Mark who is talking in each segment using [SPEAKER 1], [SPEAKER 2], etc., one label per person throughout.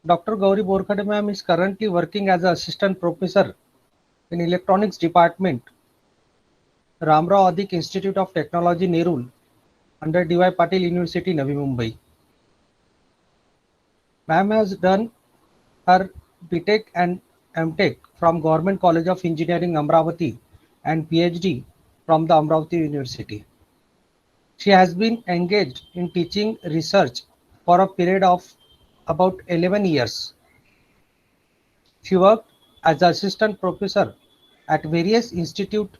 [SPEAKER 1] Dr. Gauri Borkhade ma'am is currently working as an assistant professor in electronics department, Ramrao Adik Institute of Technology, Nerul, under D.Y. Patil University, Navi Mumbai. Ma'am has done her BTech and MTech from Government College of Engineering, Amravati, and PhD from the Amravati University. She has been engaged in teaching research for a period of about 11 years. She worked as assistant professor at various institutes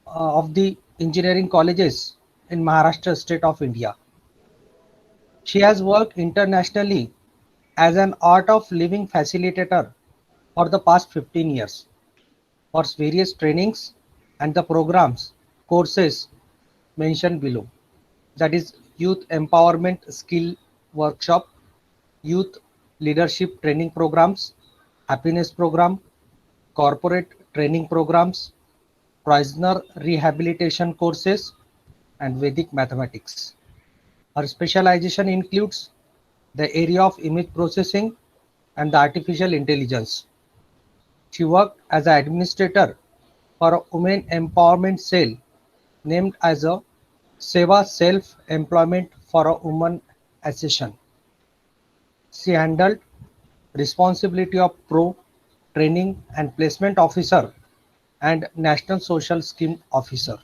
[SPEAKER 1] of the engineering colleges in Maharashtra state of India. She has worked internationally as an art of living facilitator for the past 15 years for various trainings and the programs, courses mentioned below. That is Youth Empowerment Skill Workshop, Youth Leadership Training Programs, Happiness Program, Corporate Training Programs, Prisoner Rehabilitation Courses, and Vedic Mathematics. Her specialization includes the area of image processing and the artificial intelligence. She worked as an administrator for a women empowerment cell named as a Seva Self-Employment for a Woman Association. She handled responsibility of pro, training and placement officer and national social scheme officer.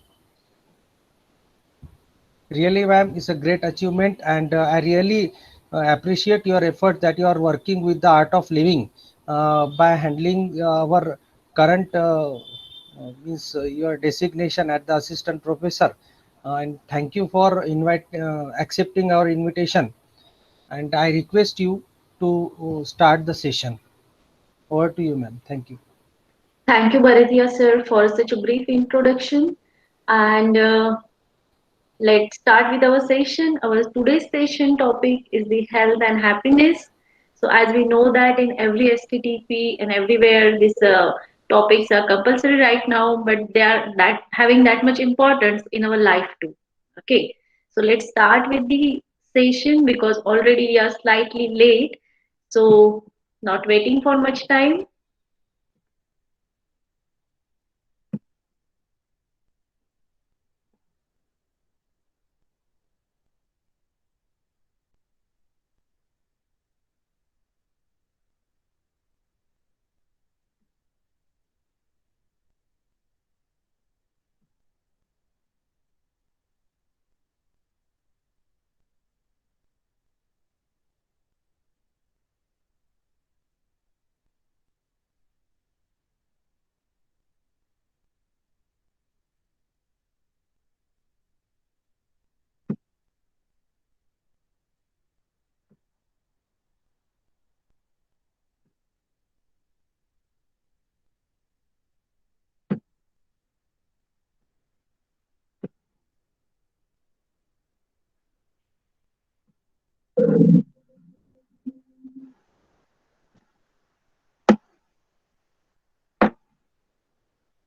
[SPEAKER 1] Really, ma'am, is a great achievement, and I really appreciate your effort that you are working with the art of living by handling our current means your designation at the assistant professor. And thank you for accepting our invitation. And I request you to start the session. Over to you, ma'am. Thank you.
[SPEAKER 2] Thank you, Bharatya sir, for such a brief introduction. And let's start with our session. Our today's session topic is the health and happiness. So, as we know that in every STTP and everywhere, these topics are compulsory right now, but they are that having that much importance in our life too. Okay, so let's start with the session because already we are slightly late. So, not waiting for much time.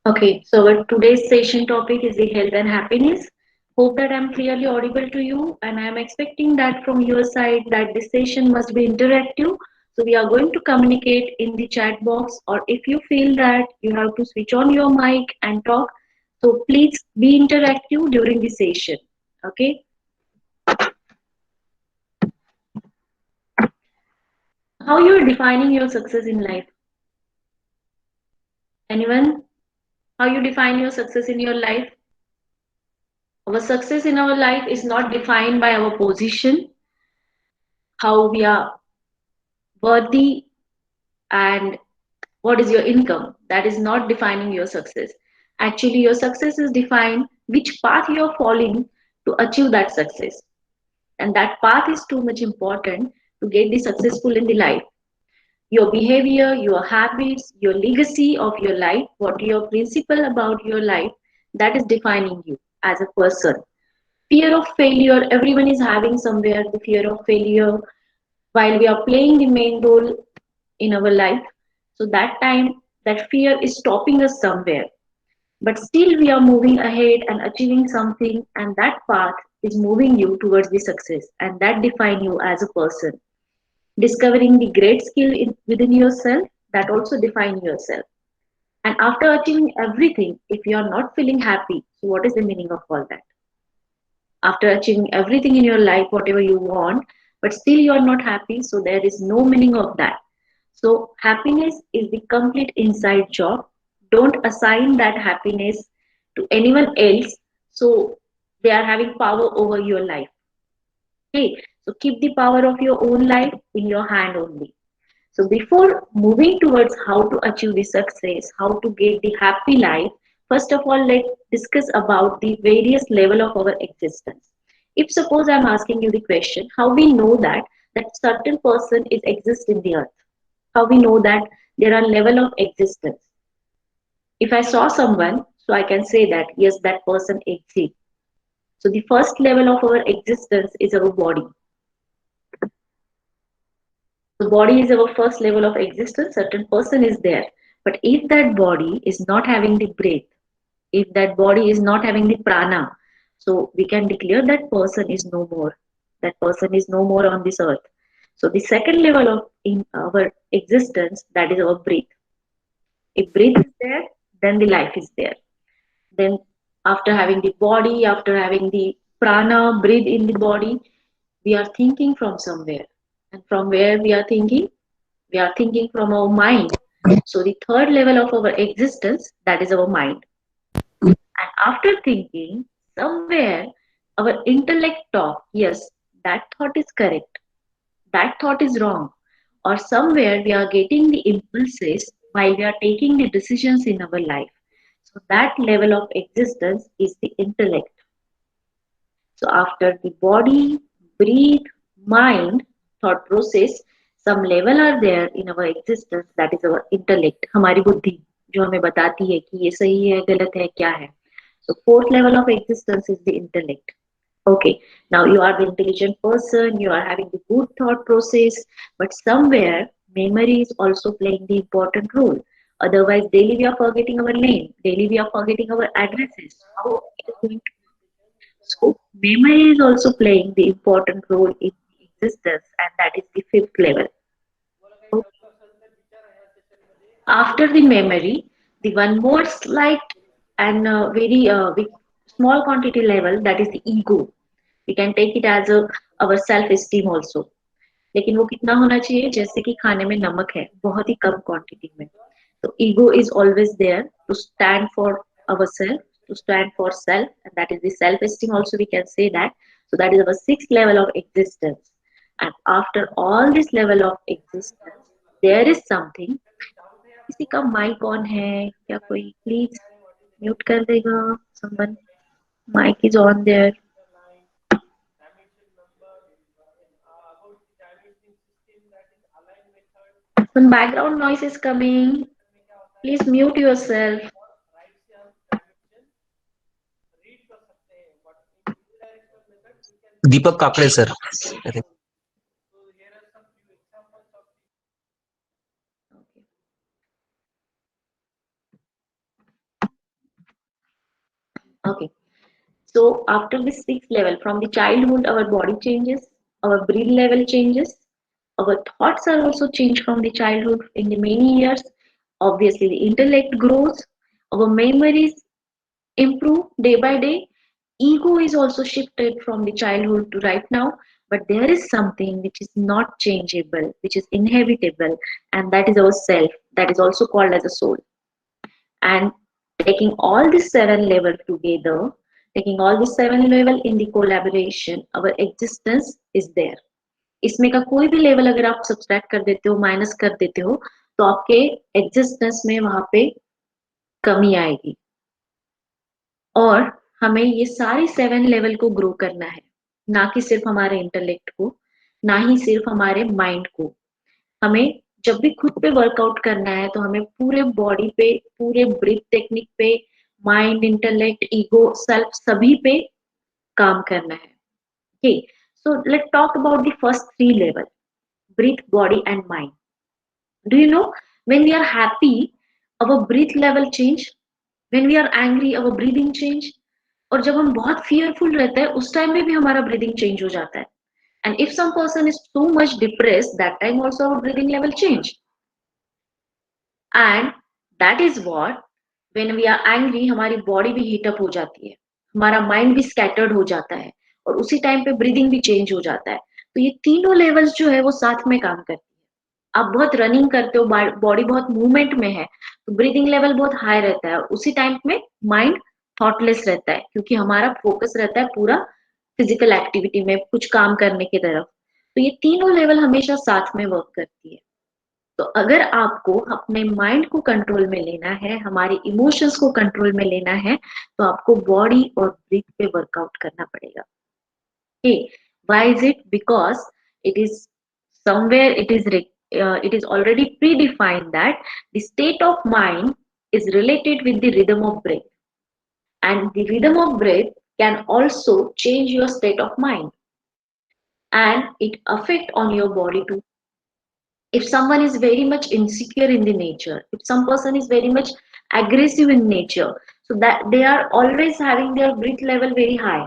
[SPEAKER 2] Okay, so our today's session topic is the health and happiness. Hope that I'm clearly audible to you, and I'm expecting that from your side that this session must be interactive. So we are going to communicate in the chat box, or if you feel that you have to switch on your mic and talk, so please be interactive during the session. Okay, how you are defining your success in life? Anyone? How you define your success in your life? Our success in our life is not defined by our position, how we are worthy, and what is your income. That is not defining your success. Actually, your success is defined which path you are following to achieve that success. And that path is too much important to get the successful in the life. Your behavior, your habits, your legacy of your life, what your principle about your life, that is defining you as a person. Fear of failure, everyone is having somewhere the fear of failure while we are playing the main role in our life. So that time, that fear is stopping us somewhere. But still, we are moving ahead and achieving something, and that path is moving you towards the success, and that define you as a person. discovering the great skill within yourself that also define yourself. And after achieving everything, if you are not feeling happy, so what is the meaning of all that? After achieving everything in your life, whatever you want, but still you are not happy, so there is no meaning of that. So happiness is the complete inside job. Don't assign that happiness to anyone else, so they are having power over your life. Okay, so keep the power of your own life in your hand only. So before moving towards how to achieve the success, how to get the happy life, first of all, let's discuss about the various level of our existence. If suppose I'm asking you the question, how we know that certain person is exist in the earth? How we know that there are level of existence? If I saw someone, so I can say that yes, that person exists. So the first level of our existence is our body. The body is our first level of existence. Certain person is there. But if that body is not having the breath, if that body is not having the prana, so we can declare that person is no more. That person is no more on this earth. So the second level of in our existence, that is our breath. If breath is there, then the life is there. Then after having the body, after having the prana, breathe in the body, we are thinking from somewhere. And from where we are thinking? We are thinking from our mind. So the third level of our existence, that is our mind. And after thinking, somewhere our intellect talk, yes, that thought is correct, that thought is wrong. Or somewhere we are getting the impulses while we are taking the decisions in our life. So that level of existence is the intellect. So after the body, breathe, mind, thought process, some level are there in our existence, that is our intellect, हमारी बुद्धि जो हमें बताती है कि ये सही है गलत है क्या है. So fourth level of existence is the intellect. Okay, now you are the intelligent person, you are having the good thought process, but somewhere memory is also playing the important role. Otherwise, daily we are forgetting our name, daily we are forgetting our addresses. How it is going to. So memory is also playing the important role in existence, and that is the fifth level. Okay. After the memory, the one more slight and very big, small quantity level, that is the ego. We can take it as a our self esteem also. लेकिन वो कितना होना चाहिए जैसे कि खाने में नमक है बहुत ही कम क्वांटिटी में. So ego is always there to stand for ourselves, to stand for self, and that is the self esteem also we can say that. So that is our sixth level of existence. And after all this level of existence, there is something. किसी का mic on है क्या? कोई please mute कर देगा? Someone mic is on there. Some background noise is coming. Please mute yourself.
[SPEAKER 3] Deepak Kakade sir.
[SPEAKER 2] Okay. So after this sixth level, from the childhood, our body changes, our breath level changes, our thoughts are also changed from the childhood in the many years. Obviously, the intellect grows, our memories improve day by day. Ego is also shifted from the childhood to right now, but there is something which is not changeable, which is inhabitable, and that is our self. That is also called as a soul. And taking all these seven levels together, taking all these seven level in the collaboration, our existence is there. इसमें का कोई भी level अगर आप subtract कर देते हो, minus कर देते हो, तो आपके एग्जिस्टेंस में वहां पे कमी आएगी. और हमें ये सारी सेवन लेवल को ग्रो करना है, ना कि सिर्फ हमारे इंटेलेक्ट को, ना ही सिर्फ हमारे माइंड को. हमें जब भी खुद पे वर्कआउट करना है तो हमें पूरे बॉडी पे, पूरे ब्रीथ टेक्निक पे, माइंड, इंटेलेक्ट, ईगो, सेल्फ सभी पे काम करना है. Okay, so let's talk about the first three level, breath, body and mind. Do you know, when we are happy, our breath level change. When we are angry, our breathing change. और जब हम बहुत fearful रहते हैं उस time में भी हमारा breathing change हो जाता है. And if some person is too much depressed, that time also our breathing level change. And that is what, when we are angry, हमारी body भी heat up हो जाती है, हमारा mind भी scattered हो जाता है, और उसी टाइम पे breathing भी change हो जाता है. तो ये तीनों levels जो है वो साथ में काम करती है. आप बहुत रनिंग करते हो, बॉडी बहुत मूवमेंट में है, तो ब्रीदिंग लेवल बहुत हाई रहता है, और उसी टाइम में माइंड थॉटलेस रहता है, क्योंकि हमारा फोकस रहता है पूरा फिजिकल एक्टिविटी में, कुछ काम करने की तरफ. तो ये तीनों लेवल हमेशा साथ में वर्क करती है. तो अगर आपको अपने माइंड को कंट्रोल में लेना है, हमारे इमोशंस को कंट्रोल में लेना है, तो आपको बॉडी और ब्रीथ पे वर्कआउट करना पड़ेगा. Okay, why is it? Because it is somewhere it is already predefined that the state of mind is related with the rhythm of breath, and the rhythm of breath can also change your state of mind, and it affect on your body too. If someone is very much insecure in the nature, if some person is very much aggressive in nature, so that they are always having their breath level very high.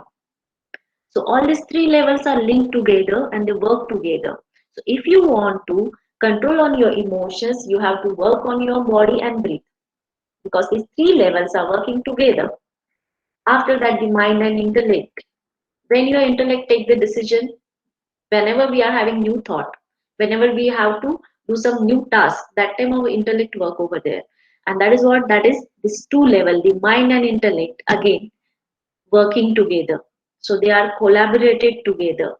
[SPEAKER 2] So all these three levels are linked together and they work together. So if you want to control on your emotions, you have to work on your body and breathe, because these three levels are working together. After that, the mind and intellect. When your intellect take the decision, whenever we are having new thought, whenever we have to do some new task, that time our intellect work over there. And that is what, that is this two level, the mind and intellect again working together. So they are collaborated together.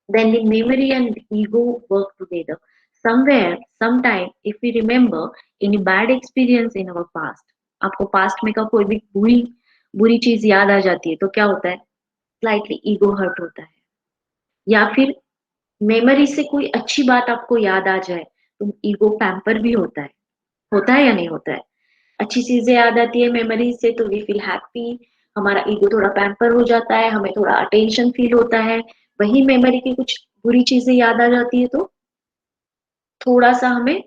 [SPEAKER 2] Then the memory and ego work together. Somewhere, sometime, if we remember any bad experience in our past, आपको past में का कोई भी बुरी बुरी चीज याद आ जाती है, तो क्या होता है, स्लाइटली ईगो हर्ट होता है. या फिर मेमोरी से कोई अच्छी बात आपको याद आ जाए, तो ईगो पैम्पर भी होता है या नहीं होता है. अच्छी चीजें याद आती है मेमोरी से, तो वी फील हैप्पी, हमारा ईगो थोड़ा पैम्पर हो जाता है, हमें थोड़ा अटेंशन फील होता है. वही मेमोरी की कुछ बुरी चीजें याद आ जाती है, तो थोड़ा सा हमें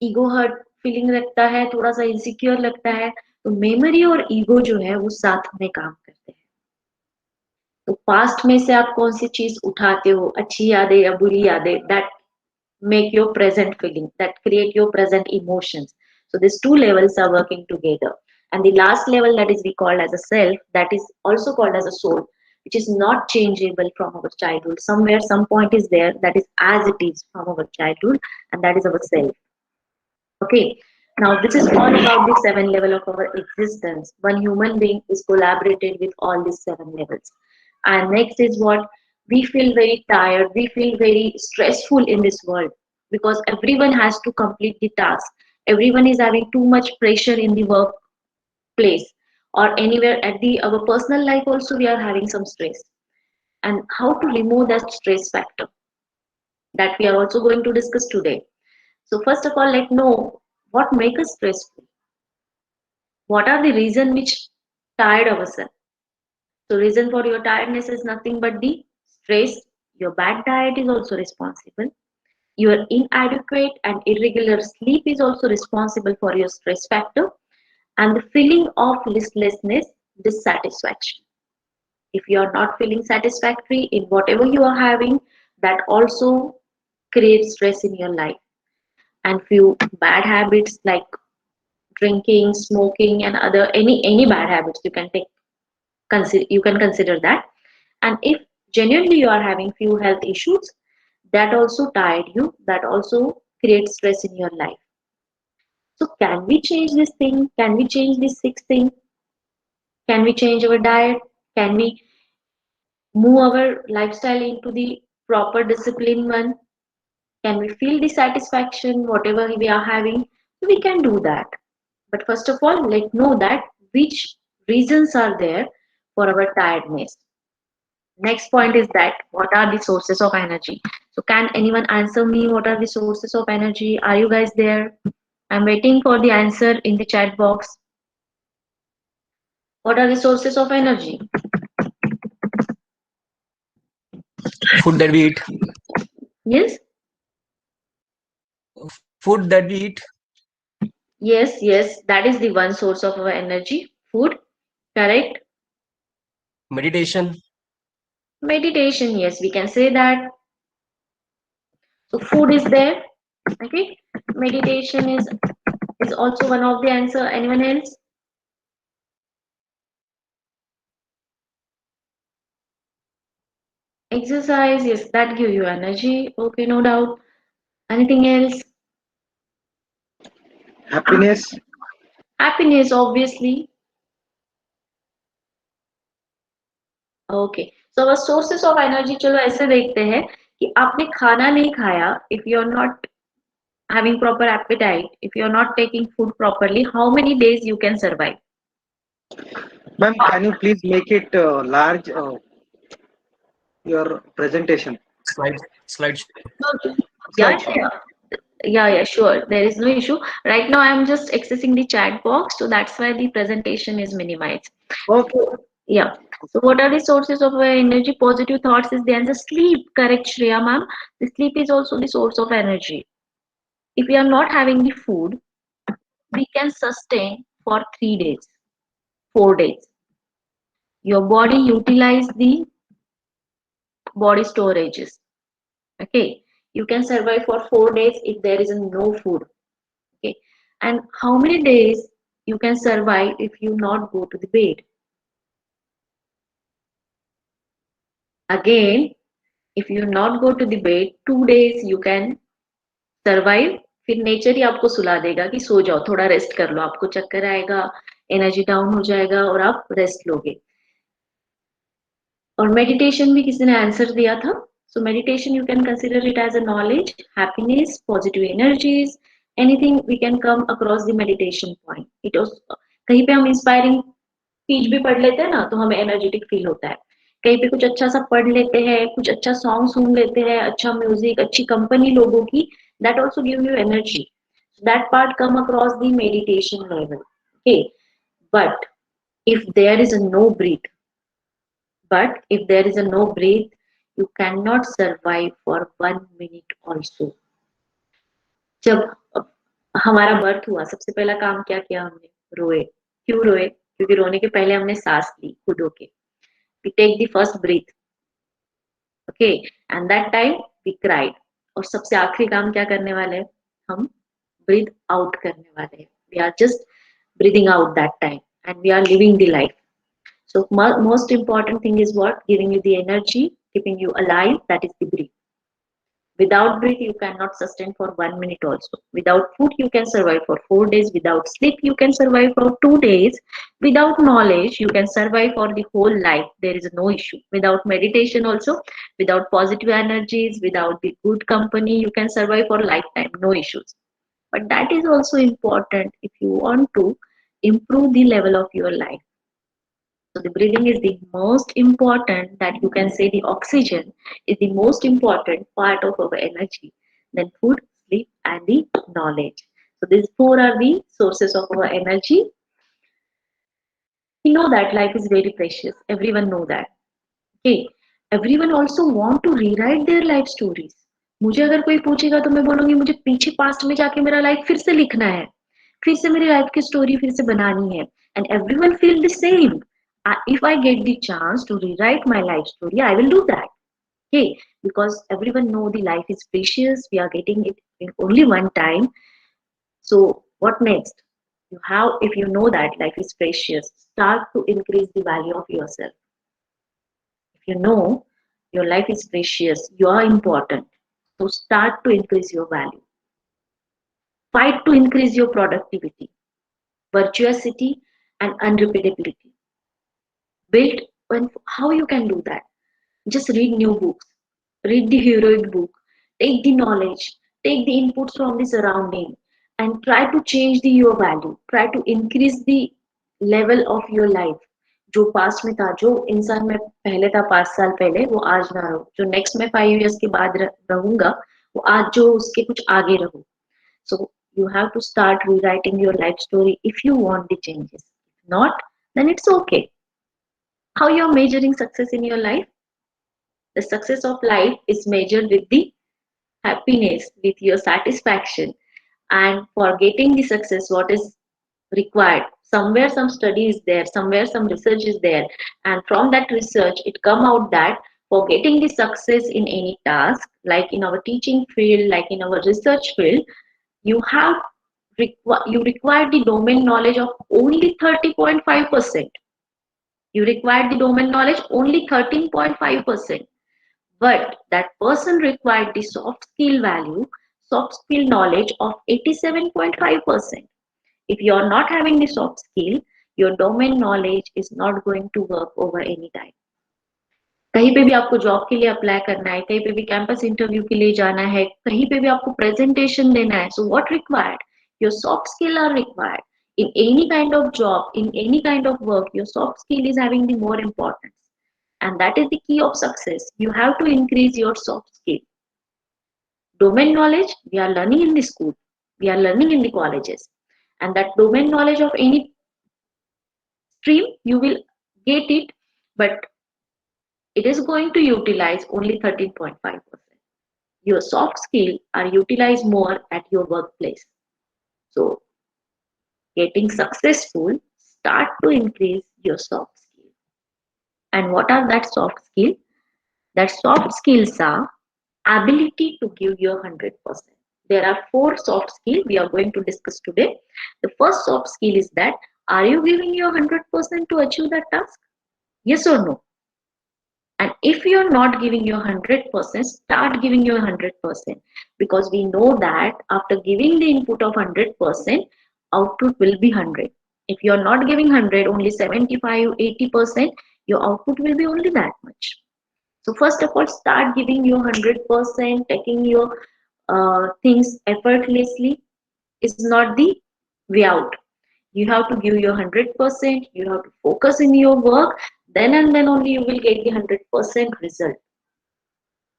[SPEAKER 2] ईगो हर्ट फीलिंग लगता है, थोड़ा सा इनसिक्योर लगता है. तो मेमोरी और ईगो जो है वो साथ में काम करते हैं. तो पास्ट में से आप कौन सी चीज उठाते हो, अच्छी यादें या बुरी यादें, that make your present feeling, that create your present emotions. So these two levels are working together. And the last level, that is we call as a self, that is also called as a soul, which is not changeable from our childhood. Somewhere some point is there that is as it is from our childhood, and that is our self. Okay, now this is all about the seven level of our existence. One human being is collaborated with all these seven levels. And next is what, we feel very tired, we feel very stressful in this world, because everyone has to complete the task. Everyone is having too much pressure in the workplace, or anywhere at the our personal life also we are having some stress. And how to remove that stress factor, that we are also going to discuss today. So first of all, let know what makes us stressful. What are the reason which tired ourselves? So reason for your tiredness is nothing but the stress. Your bad diet is also responsible. Your inadequate and irregular sleep is also responsible for your stress factor, and the feeling of listlessness, dissatisfaction. If you are not feeling satisfactory in whatever you are having, that also creates stress in your life. And few bad habits like drinking, smoking, and other any bad habits you can consider that. And if genuinely you are having few health issues, that also tired you, that also creates stress in your life. So can we change this thing? Can we change this sixth thing? Can we change our diet? Can we move our lifestyle into the proper discipline one? Can we feel the satisfaction whatever we are having? We can do that. But first of all, let's know that which reasons are there for our tiredness. Next point is that what are the sources of energy? So can anyone answer me what are the sources of energy? Are you guys there? I'm waiting for the answer in the chat box. What are the sources of energy?
[SPEAKER 3] Food that we eat.
[SPEAKER 2] Yes?
[SPEAKER 3] Food that we eat.
[SPEAKER 2] Yes, that is the one source of our energy. Food, correct?
[SPEAKER 3] Meditation.
[SPEAKER 2] Meditation, yes, we can say that. So food is there. Okay, meditation is also one of the answer. Anyone else? Exercise, yes, that give you energy. Okay, no doubt. Anything else?
[SPEAKER 4] Happiness.
[SPEAKER 2] Happiness, obviously. Okay so अब sources of energy चलो ऐसे देखते हैं कि आपने खाना नहीं खाया if you are not having proper appetite, if you're not taking food properly, how many days you can survive?
[SPEAKER 4] Ma'am, can you please make it large, your presentation?
[SPEAKER 3] Slide.
[SPEAKER 2] Yeah,
[SPEAKER 4] Slideshow.
[SPEAKER 2] yeah, yeah, sure. There is no issue. Right now, I'm just accessing the chat box, so that's why the presentation is minimized.
[SPEAKER 4] Okay.
[SPEAKER 2] Yeah. So, what are the sources of energy? Positive thoughts is the answer. Sleep, correct, Shreya, ma'am. The sleep is also the source of energy. If we are not having the food, we can sustain for 3 days, 4 days. Your body utilize the body storages. Okay, you can survive for 4 days if there is no food. Okay, and how many days you can survive if you not go to the bed? Again, if you not go to the bed, 2 days you can survive. फिर nature ही आपको सुला देगा कि सो जाओ थोड़ा rest कर लो आपको चक्कर आएगा एनर्जी डाउन हो जाएगा और आप रेस्ट लोगे और मेडिटेशन भी किसी ने आंसर दिया था so meditation you can consider it as a knowledge happiness positive energies anything we can come across the meditation point it कहीं पे हम इंस्पायरिंग स्पीच भी पढ़ लेते हैं ना तो हमें एनर्जेटिक फील होता है कहीं पे कुछ अच्छा सा पढ़ लेते हैं कुछ अच्छा सॉन्ग सुन लेते हैं अच्छा म्यूजिक अच्छी कंपनी लोगों की that also give you energy that part come across the meditation level okay but if there is a no breath but if there is a no breath you cannot survive for 1 minute also जब हमारा birth हुआ सबसे पहला काम क्या किया हमने रोए क्यों रोए क्योंकि रोने के पहले हमने सांस ली खुद होके we take the first breath okay and that time we cried और सबसे आखिरी काम क्या करने वाले हैं हम breathe out करने वाले हैं we are just breathing out that time and we are living the life so most important thing is what giving you the energy keeping you alive that is the breath without breath you cannot sustain for 1 minute also without food you can survive for 4 days without sleep you can survive for 2 days without knowledge you can survive for the whole life there is no issue without meditation also without positive energies without the good company you can survive for lifetime no issues but that is also important if you want to improve the level of your life so the breathing is the most important that you can say the oxygen is the most important part of our energy. Then food, sleep, and the knowledge. So these four are the sources of our energy. We know that life is very precious. Everyone know that. Okay. Everyone also want to rewrite their life stories. मुझे अगर कोई पूछेगा तो मैं बोलूंगी मुझे पीछे past में जाके मेरा लाइफ फिर से लिखना है फिर से मेरी लाइफ की स्टोरी फिर से बनानी है and everyone feel the same if I get the chance to rewrite my life story, I will do that. Okay, because everyone know the life is precious. We are getting it in only one time. So what next? You have, if you know that life is precious, start to increase the value of yourself. If you know your life is precious, you are important. So start to increase your value. Fight to increase your productivity, virtuosity, and unrepeatability. Build when how you can do that just read new books read the heroic book take the knowledge take the inputs from the surrounding and try to change the your value try to increase the level of your life जो past में था जो इंसान में पहले था 5 साल पहले वो आज ना रहो जो नेक्स्ट में 5 years के बाद रहूंगा वो आज जो उसके कुछ आगे रहूं so you have to start rewriting your life story if you want the changes if not then it's okay how you are measuring success in your life the success of life is measured with the happiness with your satisfaction and for getting the success what is required somewhere some study is there somewhere some research is there and from that research it come out that For getting the success in any task, like in our teaching field, like in our research field, you have you require the domain knowledge of only 30.5%. You require the domain knowledge only 13.5%. But that person required the soft skill value, soft skill knowledge of 87.5%. If you are not having the soft skill, your domain knowledge is not going to work over any time. कहीं पे भी आपको job के लिए apply करना है, कहीं पे भी कैंपस इंटरव्यू के लिए जाना है, कहीं पे भी आपको प्रेजेंटेशन देना है, so what required, your soft skill are required. In any kind of job, in any kind of work, your soft skill is having the more importance, and that is the key of success. You have to increase your soft skill. Domain knowledge we are learning in the school, we are learning in the colleges, and that domain knowledge of any stream you will get it, but it is going to utilize only 13.5%. Your soft skill are utilized more at your workplace. So getting successful, start to increase your soft skill. And what are that soft skill? That soft skills are ability to give your 100%. There are 4 soft skills we are going to discuss today. The first soft skill is that, are you giving your 100% to achieve that task? Yes or no? And if you're not giving your 100%, start giving your 100%, because we know that after giving the input of 100%, output will be 100. If you're not giving 100, only 75, 80%, your output will be only that much. So first of all, start giving your 100%, taking your things effortlessly is not the way out. You have to give your 100%, you have to focus in your work, then and then only you will get the 100% result.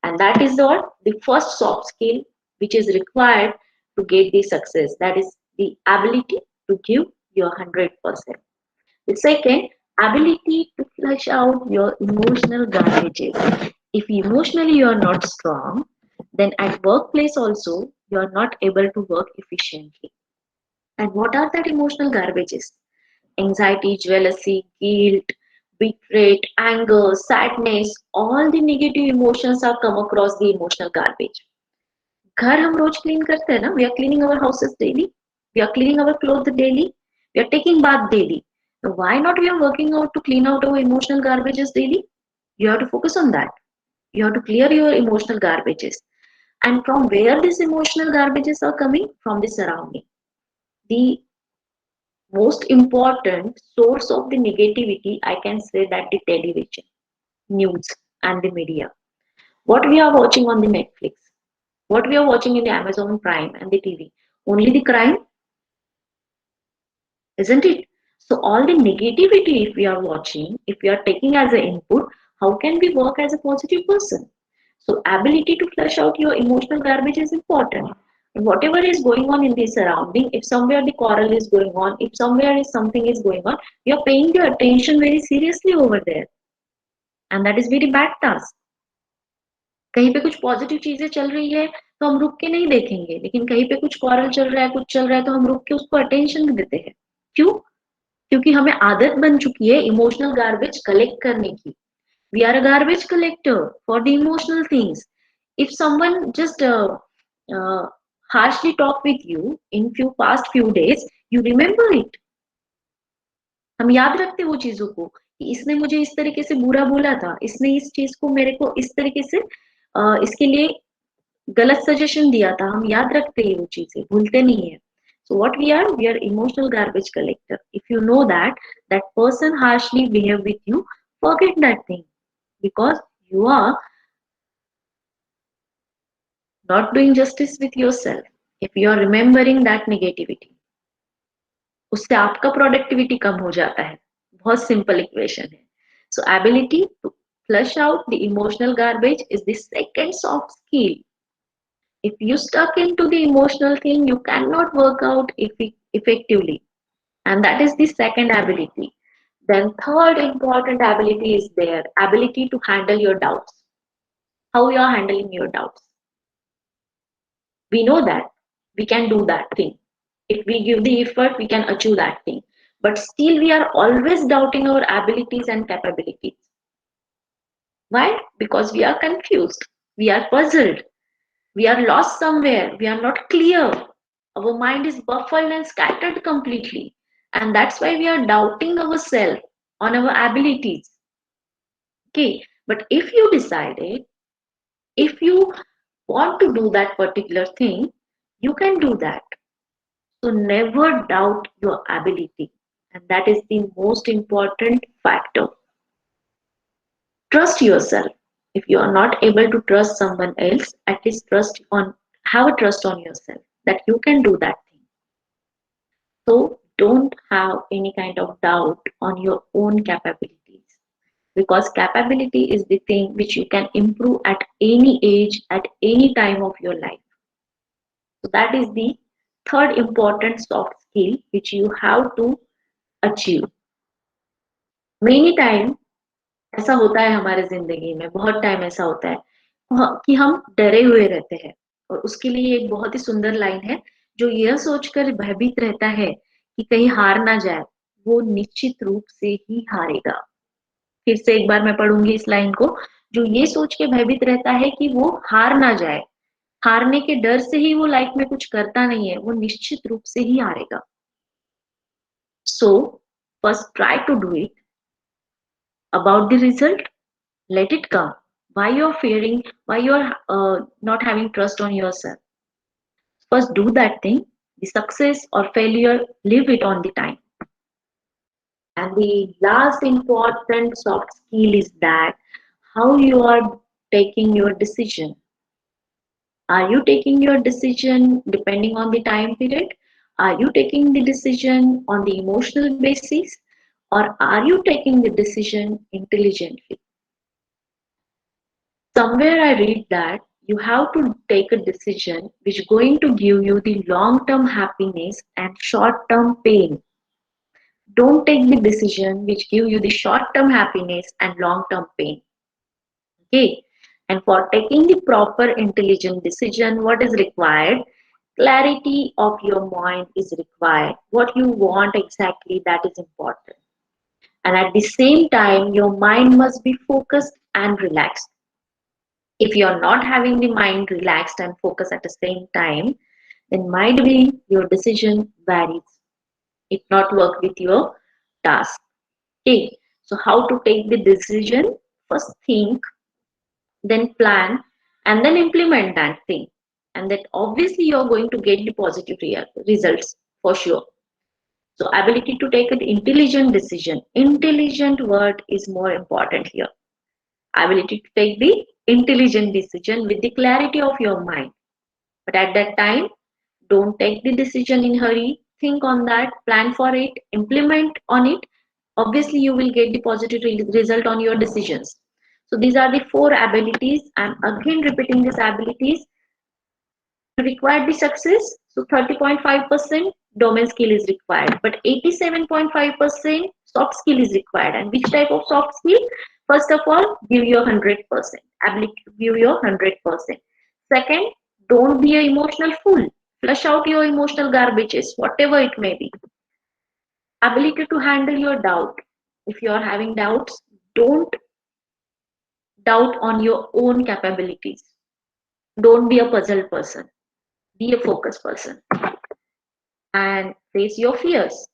[SPEAKER 2] And that is the first soft skill which is required to get the success. That is the ability to give your 100%. The second, ability to flush out your emotional garbages. If emotionally you are not strong, then at workplace also you are not able to work efficiently. And what are that emotional garbages? Anxiety, jealousy, guilt, betrayal, anger, sadness, all the negative emotions are come across the emotional garbage. घर हम रोज clean करते हैं ना, we are cleaning our houses daily, we are cleaning our clothes daily, we are taking bath daily. So why not we are working out to clean out our emotional garbages daily? You have to focus on that. You have to clear your emotional garbages. And from where these emotional garbages are coming? From the surrounding. The most important source of the negativity, I can say that the television, news, and the media. What we are watching on the Netflix, what we are watching in the Amazon Prime and the TV, only the crime, isn't it? So all the negativity, if we are watching, if we are taking as an input, how can we work as a positive person? So ability to flush out your emotional garbage is important. And whatever is going on in the surrounding, if somewhere the quarrel is going on, if somewhere is something is going on, we are paying the attention very seriously over there. And that is very bad task. कहीं पे कुछ positive चीजें चल रही है तो हम रुक के नहीं देखेंगे, लेकिन कहीं पे कुछ क्वारल चल रहा है, कुछ चल रहा है, तो हम रुक के उसको अटेंशन देते हैं. क्यों? क्योंकि हमें आदत बन चुकी है इमोशनल गार्बेज कलेक्ट करने की. We are a garbage collector for the emotional things. If someone just harshly talk with you in past few days, you remember it. हम याद रखते वो चीजों को कि इसने मुझे इस तरीके से बुरा बोला था, इसने इस चीज को मेरे को इस तरीके से इसके लिए गलत सजेशन दिया था. हम याद रखते हैं वो चीजें, भूलते नहीं है. So what we are emotional garbage collector. If you know that person harshly behave with you, forget that thing, because you are not doing justice with yourself. If you are remembering that negativity, उससे आपका productivity कम हो जाता है. बहुत simple equation है. So ability to flush out the emotional garbage is the second soft skill. If you stuck into the emotional thing, you cannot work out effectively, and that is the second ability. Then third important ability is there, ability to handle your doubts. How you are handling your doubts. We know that we can do that thing. If we give the effort, we can achieve that thing. But still we are always doubting our abilities and capabilities. Why? Because we are confused, we are puzzled, we are lost somewhere, we are not clear. Our mind is buffled and scattered completely. And that's why we are doubting ourselves on our abilities. Okay, but if you decided, if you want to do that particular thing, you can do that. So never doubt your ability. And that is the most important factor. Trust yourself. If you are not able to trust someone else, at least have a trust on yourself that you can do that thing. So don't have any kind of doubt on your own capabilities, because capability is the thing which you can improve at any age, at any time of your life. So that is the third important soft skill which you have to achieve. Many time ऐसा होता है हमारे जिंदगी में, बहुत time ऐसा होता है कि हम डरे हुए रहते हैं, और उसके लिए एक बहुत ही सुंदर लाइन है, जो यह सोचकर भयभीत रहता है कि कहीं हार ना जाए, वो निश्चित रूप से ही हारेगा। फिर से एक बार मैं पढ़ूंगी इस लाइन को। जो ये सोच के भयभीत रहता है कि वो हार ना जाए, हारने के डर से ही वो लाइफ में कुछ करता नहीं है, वो निश्चित रूप से ही हारेगा। So first try to do it. About the result, let it come. Why you're fearing, why you're not having trust on yourself? First do that thing. The success or failure, leave it on the time. And the last important soft skill is that how you are taking your decision. Are you taking your decision depending on the time period? Are you taking the decision on the emotional basis? Or are you taking the decision intelligently? Somewhere I read that you have to take a decision which is going to give you the long-term happiness and short-term pain. Don't take the decision which give you the short-term happiness and long-term pain. Okay. And for taking the proper intelligent decision, what is required? Clarity of your mind is required. What you want exactly, that is important. And at the same time, your mind must be focused and relaxed. If you're not having the mind relaxed and focused at the same time, then might be your decision varies. It not work with your task. Okay. So how to take the decision? First think, then plan, and then implement that thing. And that obviously you're going to get the positive results for sure. So ability to take an intelligent decision. Intelligent word is more important here. Ability to take the intelligent decision with the clarity of your mind. But at that time, don't take the decision in hurry. Think on that, plan for it, implement on it. Obviously, you will get the positive result on your decisions. So these are the 4 abilities. I'm again repeating these abilities. To require the success, so 30.5% domain skill is required, but 87.5% soft skill is required. And which type of soft skill? First of all, give your 100%. Ability to give your 100%. Second, don't be an emotional fool. Flush out your emotional garbages, whatever it may be. Ability to handle your doubt. If you are having doubts, don't doubt on your own capabilities. Don't be a puzzle person. Be a focused person. And face your fears.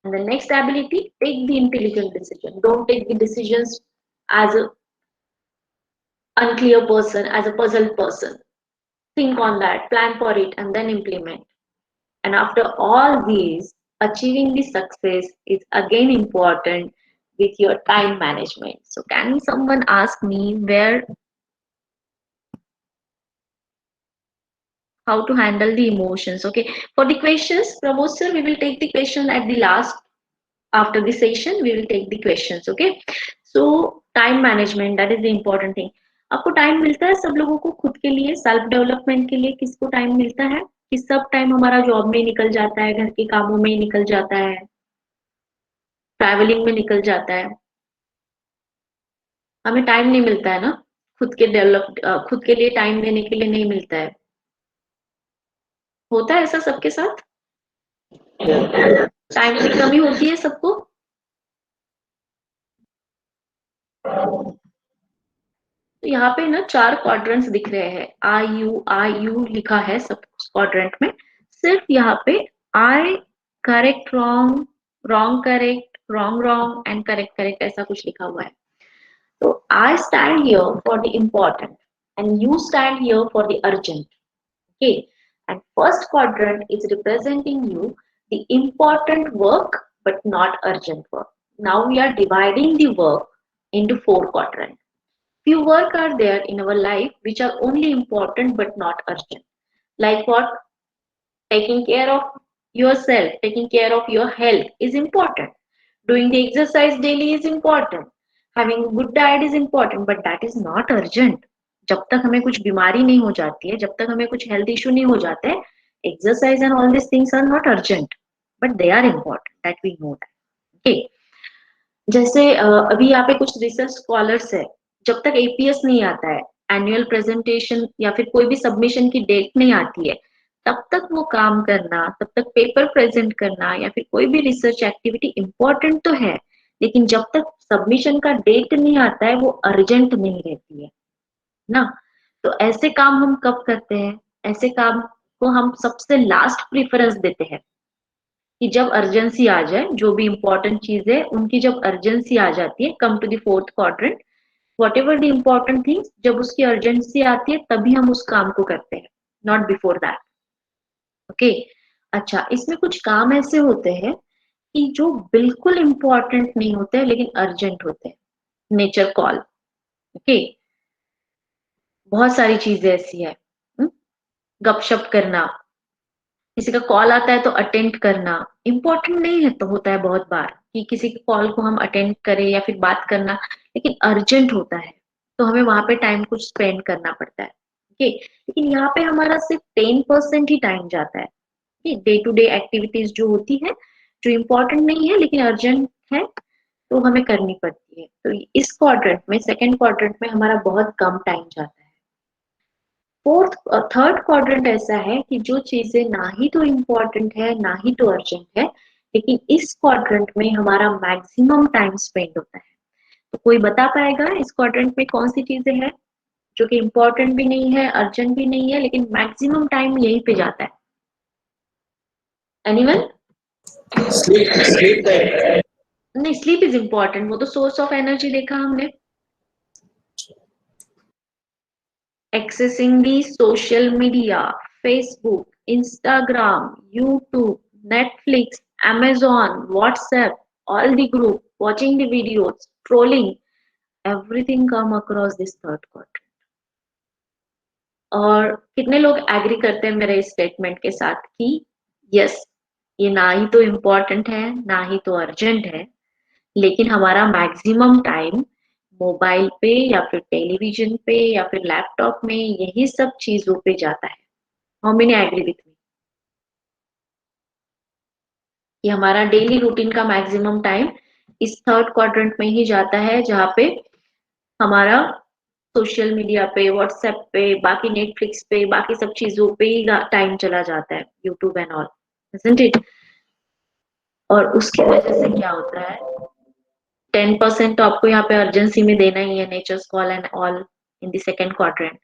[SPEAKER 2] And the next ability, take the intelligent decision. Don't take the decisions as an unclear person, as a puzzled person. Think on that, plan for it, and then implement. And after all these, achieving the success is again important with your time management. So can someone ask me how to handle the emotions? Okay, for the questions, Pramod sir, we will take the question at the last. After the session, we will take the questions. Okay, so time management, that is the important thing. आपको time मिलता है सब लोगों को खुद के लिए, self development के लिए किसको टाइम मिलता है? कि सब टाइम हमारा जॉब में निकल जाता है, घर के कामों में निकल जाता है, ट्रैवलिंग में निकल जाता है, हमें टाइम नहीं मिलता है ना खुद के लिए टाइम देने के लिए नहीं मिलता है। होता है ऐसा सबके साथ? टाइम की कमी होती है सबको? तो यहाँ पे ना 4 क्वाड्रेंट्स दिख रहे हैं, आई यू लिखा है सब क्वाड्रेंट में, सिर्फ यहाँ पे आई correct wrong, wrong correct, wrong wrong and correct correct ऐसा कुछ लिखा हुआ है। तो I stand here for the important and you stand here for the urgent, okay, and first quadrant is representing you the important work but not urgent work. Now we are dividing the work into 4 quadrants. Few work are there in our life which are only important but not urgent. Like what? Taking care of yourself, taking care of your health is important. Doing the exercise daily is important. Having a good diet is important, but that is not urgent. जब तक हमें कुछ बीमारी नहीं हो जाती है, जब तक हमें कुछ हेल्थ इशू नहीं हो जाते, exercise and all these things are not urgent, but they are important. That we know that. Okay. जैसे अभी यहाँ पे कुछ रिसर्च स्कॉलर्स है, जब तक एपीएस नहीं आता है, एनुअल प्रेजेंटेशन या फिर कोई भी सबमिशन की डेट नहीं आती है, तब तक वो काम करना, तब तक पेपर प्रेजेंट करना या फिर कोई भी रिसर्च एक्टिविटी इम्पोर्टेंट तो है, लेकिन जब तक सबमिशन का डेट नहीं आता है वो अर्जेंट नहीं रहती है ना। तो ऐसे काम हम कब करते हैं? ऐसे काम को हम सबसे लास्ट प्रेफरेंस देते हैं कि जब अर्जेंसी आ जाए, जो भी इंपॉर्टेंट चीज है उनकी जब अर्जेंसी आ जाती है, come to the 4th quadrant, whatever the important things, जब उसकी अर्जेंसी आती है तभी हम उस काम को करते हैं, नॉट बिफोर दैट। ओके, अच्छा, इसमें कुछ काम ऐसे होते हैं कि जो बिल्कुल इंपॉर्टेंट नहीं होते हैं लेकिन अर्जेंट होते हैं, नेचर कॉल। ओके, बहुत सारी चीजें ऐसी है, गपशप करना, किसी का कॉल आता है तो अटेंड करना, इम्पोर्टेंट नहीं है तो होता है बहुत बार कि किसी के कॉल को हम अटेंड करें या फिर बात करना, लेकिन अर्जेंट होता है तो हमें वहां पे टाइम कुछ स्पेंड करना पड़ता है। ओके, लेकिन यहाँ पे हमारा सिर्फ 10% ही टाइम जाता है। डे टू डे एक्टिविटीज जो होती है, जो इम्पोर्टेंट नहीं है लेकिन अर्जेंट है तो हमें करनी पड़ती है। तो इस क्वाड्रेंट में, 2nd क्वाड्रेंट में हमारा बहुत कम टाइम जाता है। 3rd क्वाड्रेंट ऐसा है कि जो चीजें ना ही तो इम्पोर्टेंट है ना ही तो अर्जेंट है, लेकिन इस क्वाड्रेंट में हमारा मैक्सिमम टाइम स्पेंड होता है। तो कोई बता पाएगा इस क्वाड्रेंट में कौन सी चीजें हैं जो कि इम्पोर्टेंट भी नहीं है, अर्जेंट भी नहीं है, लेकिन मैक्सिमम टाइम यहीं पे जाता है? एनीवन?
[SPEAKER 3] Sleep time.
[SPEAKER 2] नहीं, स्लीप इज इम्पोर्टेंट, वो तो सोर्स ऑफ एनर्जी देखा हमने। Accessing the social media, Facebook, Instagram, YouTube, Netflix, Amazon, WhatsApp, all the group, watching the videos, trolling, everything come across this 3rd quadrant. और कितने लोग agree करते हैं मेरे इस स्टेटमेंट के साथ कि यस, ये ना ही तो इम्पोर्टेंट है ना ही तो अर्जेंट है, लेकिन हमारा मैक्सिमम टाइम मोबाइल पे या फिर टेलीविजन पे या फिर लैपटॉप में यही सब चीजों पे जाता है। How many agree with me कि हमारा डेली रूटीन का मैक्सिमम टाइम इस 3rd क्वाड्रेंट में ही जाता है, जहाँ पे हमारा सोशल मीडिया पे, व्हाट्सएप पे, बाकी नेटफ्लिक्स पे, बाकी सब चीजों पे ही टाइम चला जाता है, YouTube and all, isn't it? और उसकी वजह से क्या होता है, 10% तो आपको यहाँ पे अर्जेंसी में देना ही है, nature's call and all in the 2nd quadrant.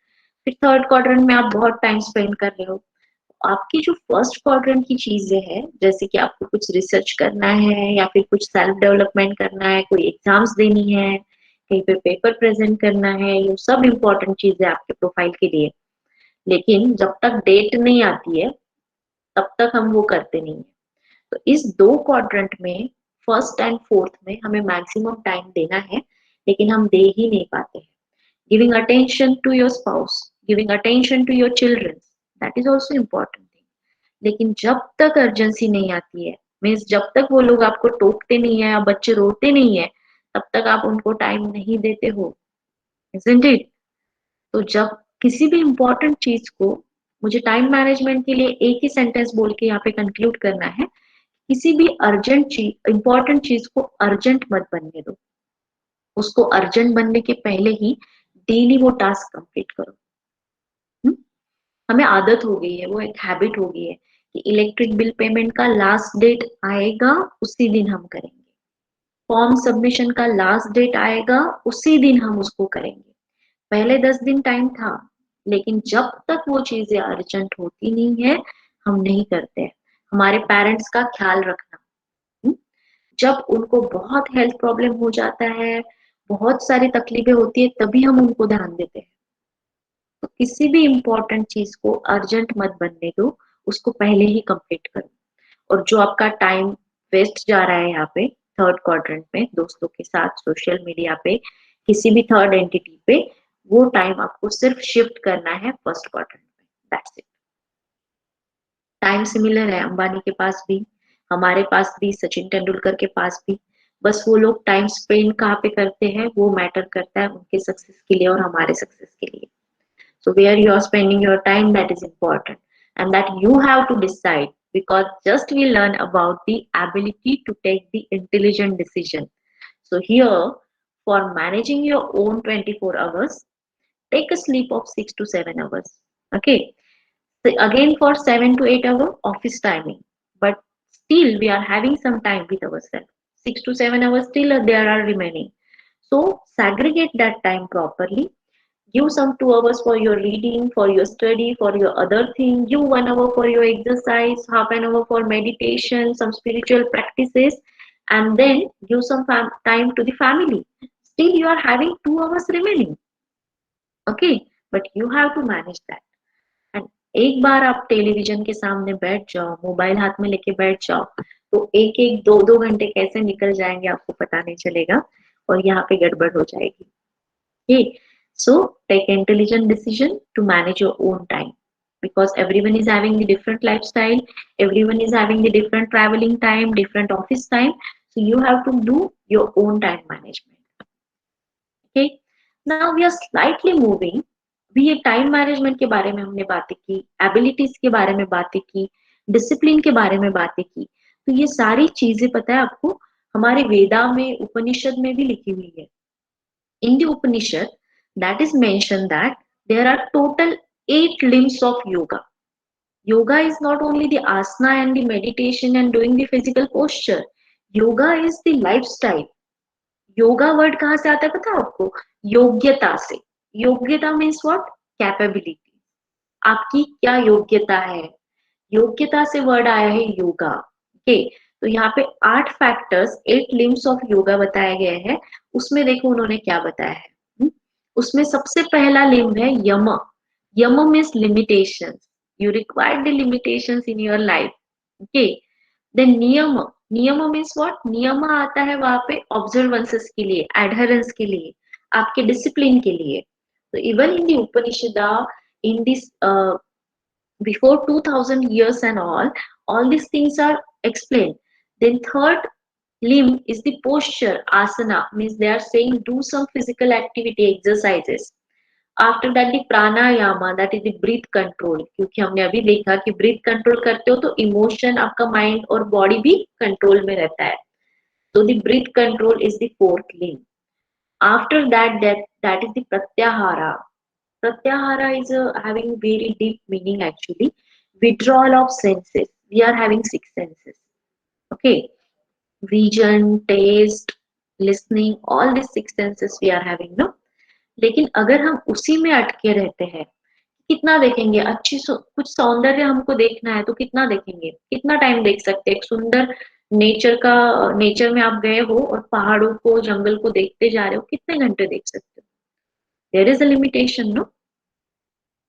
[SPEAKER 2] फिर 3rd क्वाड्रेंट में आप बहुत टाइम स्पेंड कर रहे हो। आपकी जो 1st क्वाड्रेंट की चीजें हैं, जैसे कि आपको कुछ रिसर्च करना है या फिर कुछ सेल्फ डेवलपमेंट करना है, कोई एग्जाम्स देनी है, कहीं पे पेपर प्रेजेंट करना है, ये सब इम्पोर्टेंट चीज है आपके प्रोफाइल के लिए, लेकिन जब तक डेट नहीं आती है तब तक हम वो करते नहीं है। तो इस 2 क्वाड्रेंट में 1st एंड 4th में हमें मैक्सिमम टाइम देना है, लेकिन हम दे ही नहीं पाते हैं। Giving attention to your spouse, giving attention to your children, that is also important thing, लेकिन जब तक अर्जेंसी नहीं आती है, मीन्स जब तक वो लोग आपको टोकते नहीं है या बच्चे रोते नहीं है, तब तक आप उनको टाइम नहीं देते हो, isn't it? तो जब किसी भी इम्पोर्टेंट चीज को, मुझे टाइम मैनेजमेंट के लिए एक ही सेंटेंस बोल के यहाँ पे कंक्लूड करना है, किसी भी अर्जेंट चीज, इंपॉर्टेंट चीज को अर्जेंट मत बनने दो, उसको अर्जेंट बनने के पहले ही डेली वो टास्क कंप्लीट करो। हमें आदत हो गई है, वो एक हैबिट हो गई है कि इलेक्ट्रिक बिल पेमेंट का लास्ट डेट आएगा उसी दिन हम करेंगे, फॉर्म सबमिशन का लास्ट डेट आएगा उसी दिन हम उसको करेंगे, पहले 10 दिन टाइम था, लेकिन जब तक वो चीजें अर्जेंट होती नहीं है हम नहीं करते हैं। हमारे पेरेंट्स का ख्याल रखना, हम्म? जब उनको बहुत हेल्थ प्रॉब्लम हो जाता है, बहुत सारी तकलीफें होती है, तभी हम उनको ध्यान देते हैं। तो किसी भी इम्पोर्टेंट चीज को अर्जेंट मत बनने दो, उसको पहले ही कंप्लीट करो। और जो आपका टाइम वेस्ट जा रहा है यहाँ पे थर्ड क्वाड्रेंट में, दोस्तों के साथ, सोशल मीडिया पे, किसी भी थर्ड एंटिटी पे, वो टाइम आपको सिर्फ शिफ्ट करना है फर्स्ट क्वाड्रेंट में। That's it. टाइम सिमिलर है अंबानी के पास भी, हमारे पास भी, सचिन तेंदुलकर के पास भी। बस वो लोग टाइम स्पेंड कहाँ पे करते हैं वो मैटर करता है उनके सक्सेस के लिए और हमारे सक्सेस के लिए। So where you are spending your time, that is important, and that you have to decide, because just we learn about the ability to take the intelligent decision. So here, for managing your own 24 hours, take a sleep of 6 to 7 hours. Okay. So again, for 7 to 8 hour office timing, but still we are having some time with ourselves. 6 to 7 hours still there are remaining. So segregate that time properly. Give some 2 hours for your reading, for your study, for your other thing. Give 1 hour for your exercise, half an hour for meditation, some spiritual practices, and then give some time to the family. Still, you are having 2 hours remaining. Okay, but you have to manage that. And एक बार आप television के सामने बैठ जाओ, mobile हाथ में लेके बैठ जाओ, तो एक एक दो दो घंटे कैसे निकल जाएंगे आपको पता नहीं चलेगा, और यहाँ पे गड़बड़ हो जाएगी। Okay, so take intelligent decision to manage your own time, because everyone is having the different lifestyle, everyone is having the different traveling time, different office time, so you have to do your own time management. Okay, now we are slightly moving. भी ये time management के बारे में हमने बातें की, abilities के बारे में बातें की, डिसिप्लिन के बारे में बातें की। तो ये सारी चीजें पता है आपको हमारे वेदा में, उपनिषद में भी लिखी हुई है। In the Upanishad, that is mentioned that there are total 8 limbs of yoga. Yoga is not only the asana and the meditation and doing the physical posture. Yoga is the lifestyle. Yoga word कहाँ से आता है पता है आपको? योग्यता से। योग्यता मीन्स व्हाट? कैपेबिलिटी। आपकी क्या योग्यता है, योग्यता से वर्ड आया है योगा। ओके, तो यहाँ पे 8 फैक्टर्स, 8 लिम्स ऑफ योगा बताया गया है। उसमें देखो उन्होंने क्या बताया है। उसमें सबसे पहला लिम्ब है yama. Yama means limitation, you require the limitation in your life. Okay, then niyama. Niyama means what? नियम आता है वहां पे ऑब्जर्वेंसेस के लिए, एडहरेंस के लिए, आपके डिसिप्लिन के लिए। तो even in the Upanishad, in this before 2000 years and all these things are explained. Then third limb is the posture, asana, means they are saying do some physical activity, exercises. After that the pranayama, that is the breath control, क्योंकि हमने अभी देखा कि breath control करते हो तो emotion, आपका mind और body भी control में रहता है। So the breath control is the fourth limb. After that is the pratyahara. Pratyahara is having very deep meaning actually. Withdrawal of senses. We are having 6 senses. Okay. Vision, taste, listening, all these 6 senses we are having, no? लेकिन अगर हम उसी में अटके रहते हैं, कितना देखेंगे? कुछ सौंदर्य हमको देखना है तो कितना देखेंगे? कितना टाइम देख सकते हैं? एक सुंदर नेचर में आप गए हो और पहाड़ों को, जंगल को देखते जा रहे हो, कितने घंटे देख सकते हो? There is a limitation, no?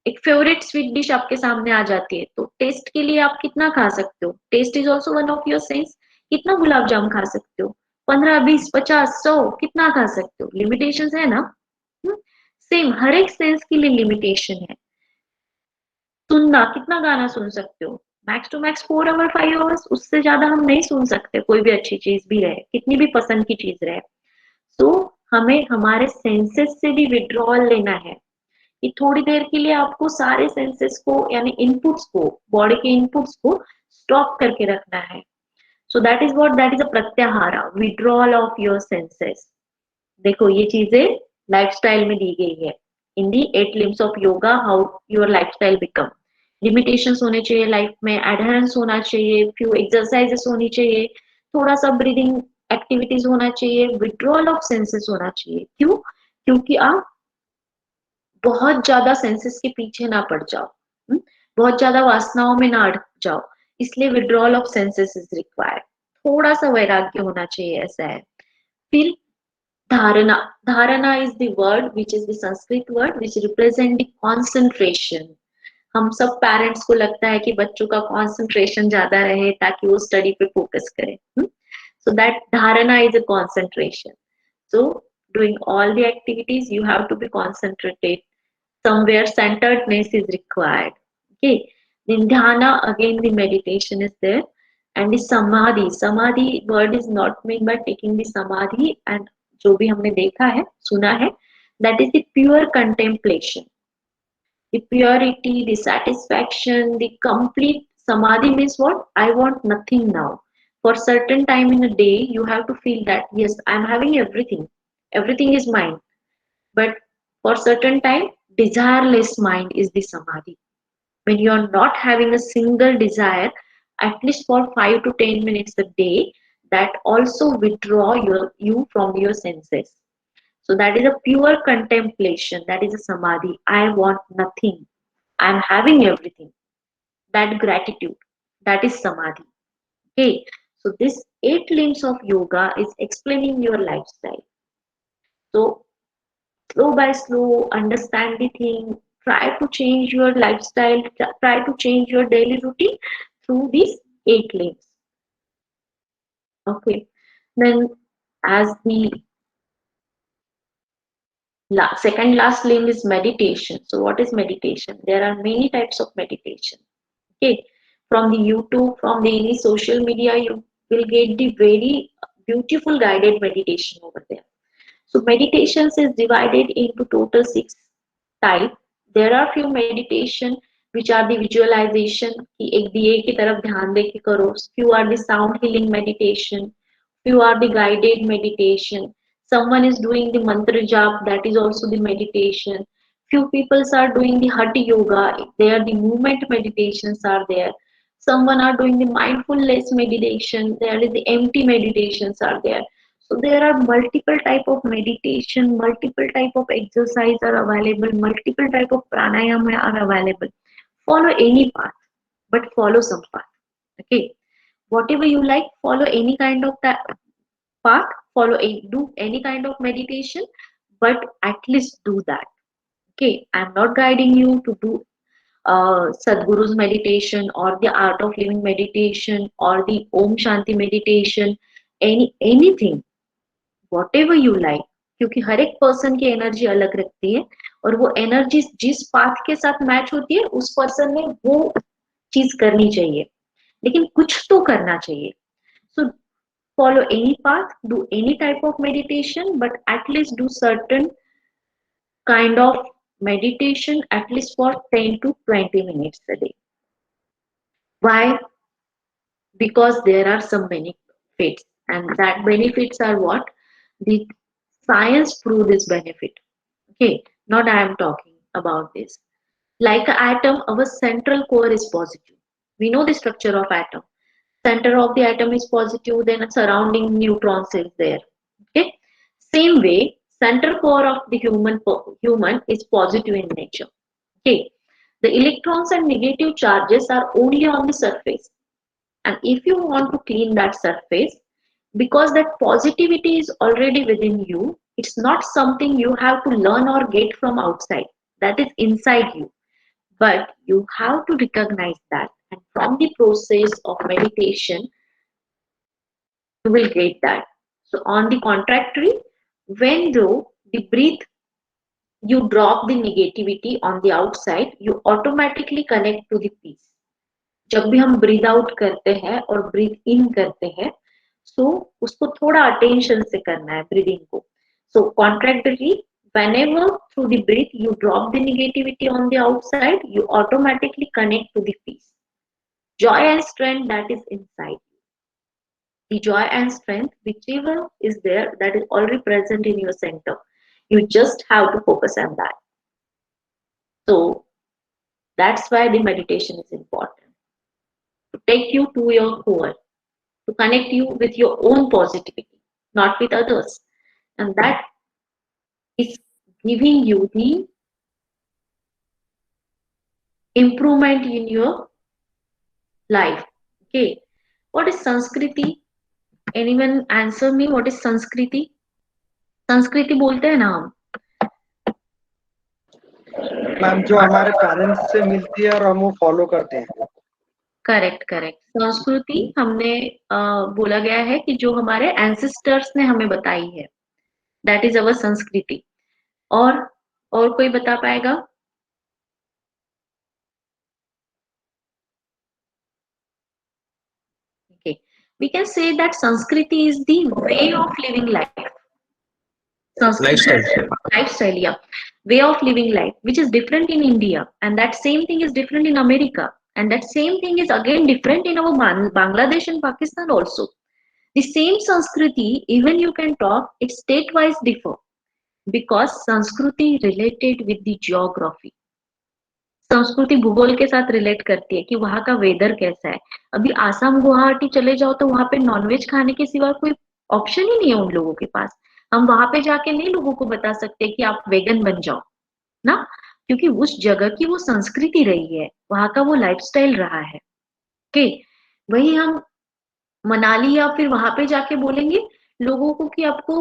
[SPEAKER 2] एक फेवरेट स्वीट डिश आपके सामने आ जाती है तो टेस्ट के लिए आप कितना खा सकते हो? Taste is also one of your sense. कितना गुलाब जामुन खा सकते हो? 15, 20, 50, 100 कितना खा सकते हो? लिमिटेशन है ना? सेम हर एक सेंस के लिए लिमिटेशन है। सुनना, कितना गाना सुन सकते हो? Max to max 4 hour 5 hours, उससे ज्यादा हम नहीं सुन सकते कोई भी अच्छी चीज भी रहे, कितनी भी पसंद की चीज रहे। तो हमें हमारे सेंसेस से भी विड्रॉल लेना है कि थोड़ी देर के लिए आपको सारे सेंसेस को, यानी इनपुट्स को, बॉडी के इनपुट्स को स्टॉप करके रखना है। So that is what, that is a pratyahara, withdrawal of your senses. देखो ये चीजें लाइफस्टाइल में दी गई है। इन दी 8 limbs of yoga, how your lifestyle become. Limitations होने चाहिए लाइफ में, एडहेरेंस होना चाहिए, फ्यू एक्सरसाइजेस होनी चाहिए, थोड़ा सा ब्रीदिंग एक्टिविटीज होना चाहिए, विड्रॉल ऑफ सेंसेस होना चाहिए। क्यों? क्योंकि आप बहुत ज्यादा सेंसेस के पीछे ना पड़ जाओ, बहुत ज्यादा वासनाओं में ना अटक जाओ, इसलिए withdrawal of senses is required. थोड़ा सा वैराग्य होना चाहिए, ऐसा है। फिर dharana. Dharana is the word which is the Sanskrit word which represent the concentration. हम सब पेरेंट्स को लगता है कि बच्चों का कंसंट्रेशन ज्यादा रहे ताकि वो स्टडी पे फोकस करें। So that dharana is a concentration. So doing all the activities you have to be concentrated. Somewhere centeredness is required. Okay. Then dhyana, again the meditation is there. And the samadhi. Samadhi word is not meant by taking the samadhi, and जो भी हमने देखा है, सुना है, that is the pure contemplation. The purity, the satisfaction, the complete samadhi means what? I want nothing now. For certain time in a day, you have to feel that yes, I am having everything. Everything is mine. But for certain time, desireless mind is the samadhi. When you are not having a single desire, at least for 5 to 10 minutes a day, that also withdraw you from your senses. So that is a pure contemplation. That is a samadhi. I want nothing. I am having everything. That gratitude. That is samadhi. Okay. So this 8 limbs of yoga is explaining your lifestyle. So slow by slow, understand the thing. Try to change your lifestyle. Try to change your daily routine through these 8 limbs. Okay. Then as the second last limb is meditation. So what is meditation? There are many types of meditation. Okay, from the YouTube, from the any social media, you will get the very beautiful guided meditation over there. So meditations is divided into total 6 types. There are few meditation which are the visualization कि एक दिए की तरफ ध्यान दे के करो. Few are the sound healing meditation. Few are the guided meditation. Someone is doing the mantra jap, that is also the meditation. Few people are doing the hatha yoga, there the movement meditations are there. Someone are doing the mindfulness meditation, there is the empty meditations are there. So there are multiple type of meditation, multiple type of exercise are available, multiple type of pranayama are available. Follow any path, but follow some path. Okay, whatever you like, follow any kind of that path, do any kind of meditation, but at least do that. Okay, I'm not guiding you to do Sadhguru's meditation or the art of living meditation or the Om Shanti meditation, anything, whatever you like. क्योंकि हर एक person की energy अलग रखती है और वो energy जिस path के साथ मैच होती है उस पर्सन ने वो चीज करनी चाहिए, लेकिन कुछ तो करना चाहिए. So follow any path, do any type of meditation, but at least do certain kind of meditation at least for 10 to 20 minutes a day. Why? Because there are some benefits, and that benefits are what? The science prove this benefit. Okay, not I am talking about this. Like an atom, our central core is positive. We know the structure of atom. Center of the atom is positive, then surrounding neutrons is there. Okay, same way, center core of the human is positive in nature. Okay, the electrons and negative charges are only on the surface, and if you want to clean that surface, because that positivity is already within you, it's not something you have to learn or get from outside. That is inside you, but you have to recognize that, and from the process of meditation you will get that. So on the contrary, when though the breath, you drop the negativity on the outside, you automatically connect to the peace. जब भी हम breathe out करते हैं और breathe इन करते हैं, सो उसको थोड़ा अटेंशन से करना है ब्रीदिंग को. सो कॉन्ट्रैक्टली, whenever through the breath you drop the negativity on the outside, you automatically connect to the peace, joy and strength that is inside. The joy and strength, whichever is there, that is already present in your center. You just have to focus on that. So that's why the meditation is important, to take you to your core, to connect you with your own positivity, not with others. And that is giving you the improvement in your life. Okay, what is Sanskriti? Anyone answer me? What is Sanskriti? संस्कृति बोलते हैं ना हम.
[SPEAKER 4] Ma'am जो हमारे parents से मिलती है और हम वो फॉलो करते हैं.
[SPEAKER 2] Correct correct. संस्कृति हमने बोला गया है कि जो हमारे एंसेस्टर्स ने हमें बताई है, दैट इज अवर संस्कृति. और कोई बता पाएगा? Okay, we can say that Sanskriti is the way of living life. Lifestyle, yeah. Way of living life, which is different in India, and that same thing is different in America, and that same thing is again different in our Bangladesh and Pakistan also. The same Sanskriti, even you can talk, it's state-wise differ, because Sanskriti related with the geography. संस्कृति भूगोल के साथ relate करती है कि वहां का weather कैसा है. अभी आसाम गुवाहाटी चले जाओ तो वहां पे नॉनवेज खाने के सिवा कोई ऑप्शन ही नहीं है उन लोगों के पास. हम वहां पे जाके नहीं लोगों को बता सकते कि आप वेगन बन जाओ ना, क्योंकि उस जगह की वो संस्कृति रही है, वहां का वो लाइफस्टाइल रहा है. ओके, वही हम मनाली या फिर वहां पे जाके बोलेंगे लोगों को कि आपको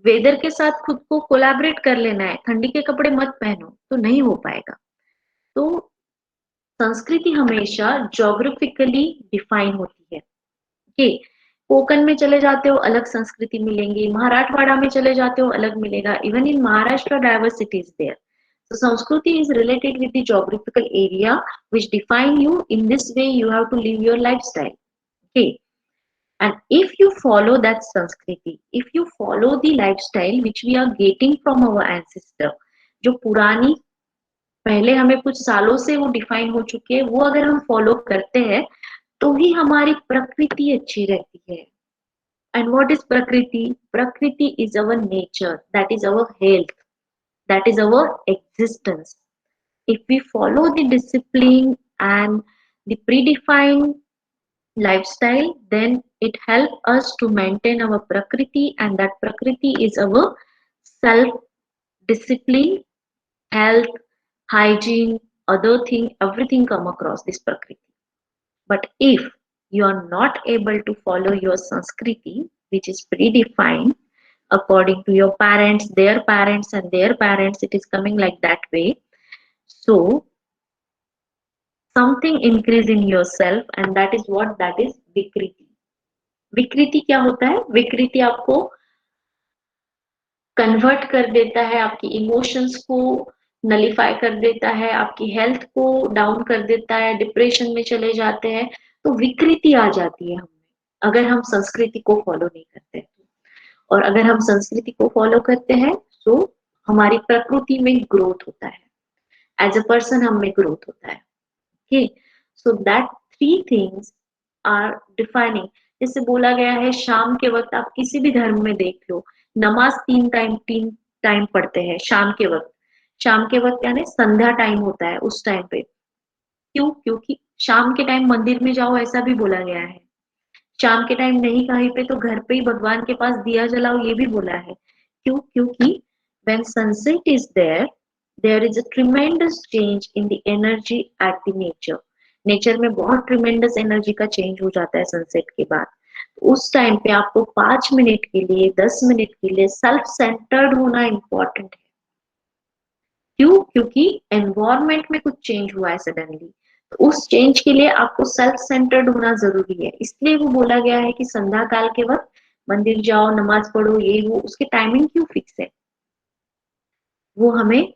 [SPEAKER 2] वेदर के साथ खुद को कोलैबोरेट कर लेना है, ठंडी के कपड़े मत पहनो, तो नहीं हो पाएगा. तो संस्कृति हमेशा जोग्राफिकली डिफाइन होती है. ओके, कोकण में चले जाते हो अलग संस्कृति मिलेंगी, मराठवाड़ा में चले जाते हो अलग मिलेगा. Even in Maharashtra diversity is there. So Sanskriti is related with the geographical area which define you. In this way you have to live your lifestyle. Okay, and if you follow that Sanskriti, if you follow the lifestyle which we are getting from our ancestor, जो पुरानी पहले हमें कुछ सालों से वो define हो चुके हैं, वो अगर हम फॉलो करते हैं तो ही हमारी प्रकृति अच्छी रहती है. एंड व्हाट इज प्रकृति? प्रकृति is our nature, that is our health, that is our existence. If we follow the discipline and the predefined lifestyle, then it helps us to maintain our prakriti, and that prakriti is our self discipline, health, hygiene, other thing, everything come across this prakriti. But if you are not able to follow your Sanskriti, which is predefined according to your parents, and their parents, it is coming like that way. So something increase in yourself, and that is what? That is विकृति. विकृति क्या होता है? विकृति आपको convert कर देता है, आपकी इमोशंस को नलिफाई कर देता है, आपकी हेल्थ को डाउन कर देता है, डिप्रेशन में चले जाते हैं. तो विकृति आ जाती है हमें अगर हम संस्कृति को फॉलो नहीं करते हैं. और अगर हम संस्कृति को फॉलो करते हैं तो हमारी प्रकृति में ग्रोथ होता है, एज अ पर्सन हम में ग्रोथ होता है. Okay, so that three things are defining. जैसे बोला गया है शाम के वक्त, आप किसी भी धर्म में देख लो, नमाज तीन टाइम पढ़ते हैं शाम के वक्त. शाम के वक्त यानी संध्या टाइम होता है उस टाइम पे. क्यों? क्योंकि शाम के टाइम मंदिर में जाओ ऐसा भी बोला गया है. शाम के टाइम नहीं कहीं पे तो घर पे ही भगवान के पास दिया जलाओ, ये भी बोला है. क्यों? क्योंकि when sunset is there is a tremendous change in the energy at the nature. Nature में बहुत ट्रिमेंडस एनर्जी का चेंज हो जाता है सनसेट के बाद. उस टाइम पे आपको 5 मिनट के लिए, 10 मिनट के लिए सेल्फ सेंटर्ड होना इम्पोर्टेंट है. क्यों? क्योंकि एनवायरमेंट में कुछ चेंज हुआ है सडनली, तो उस चेंज के लिए आपको सेल्फ सेंटर्ड होना जरूरी है. इसलिए वो बोला गया है कि संध्या काल के वक्त मंदिर जाओ, नमाज पढ़ो, ये वो. उसके टाइमिंग क्यों फिक्स है? वो हमें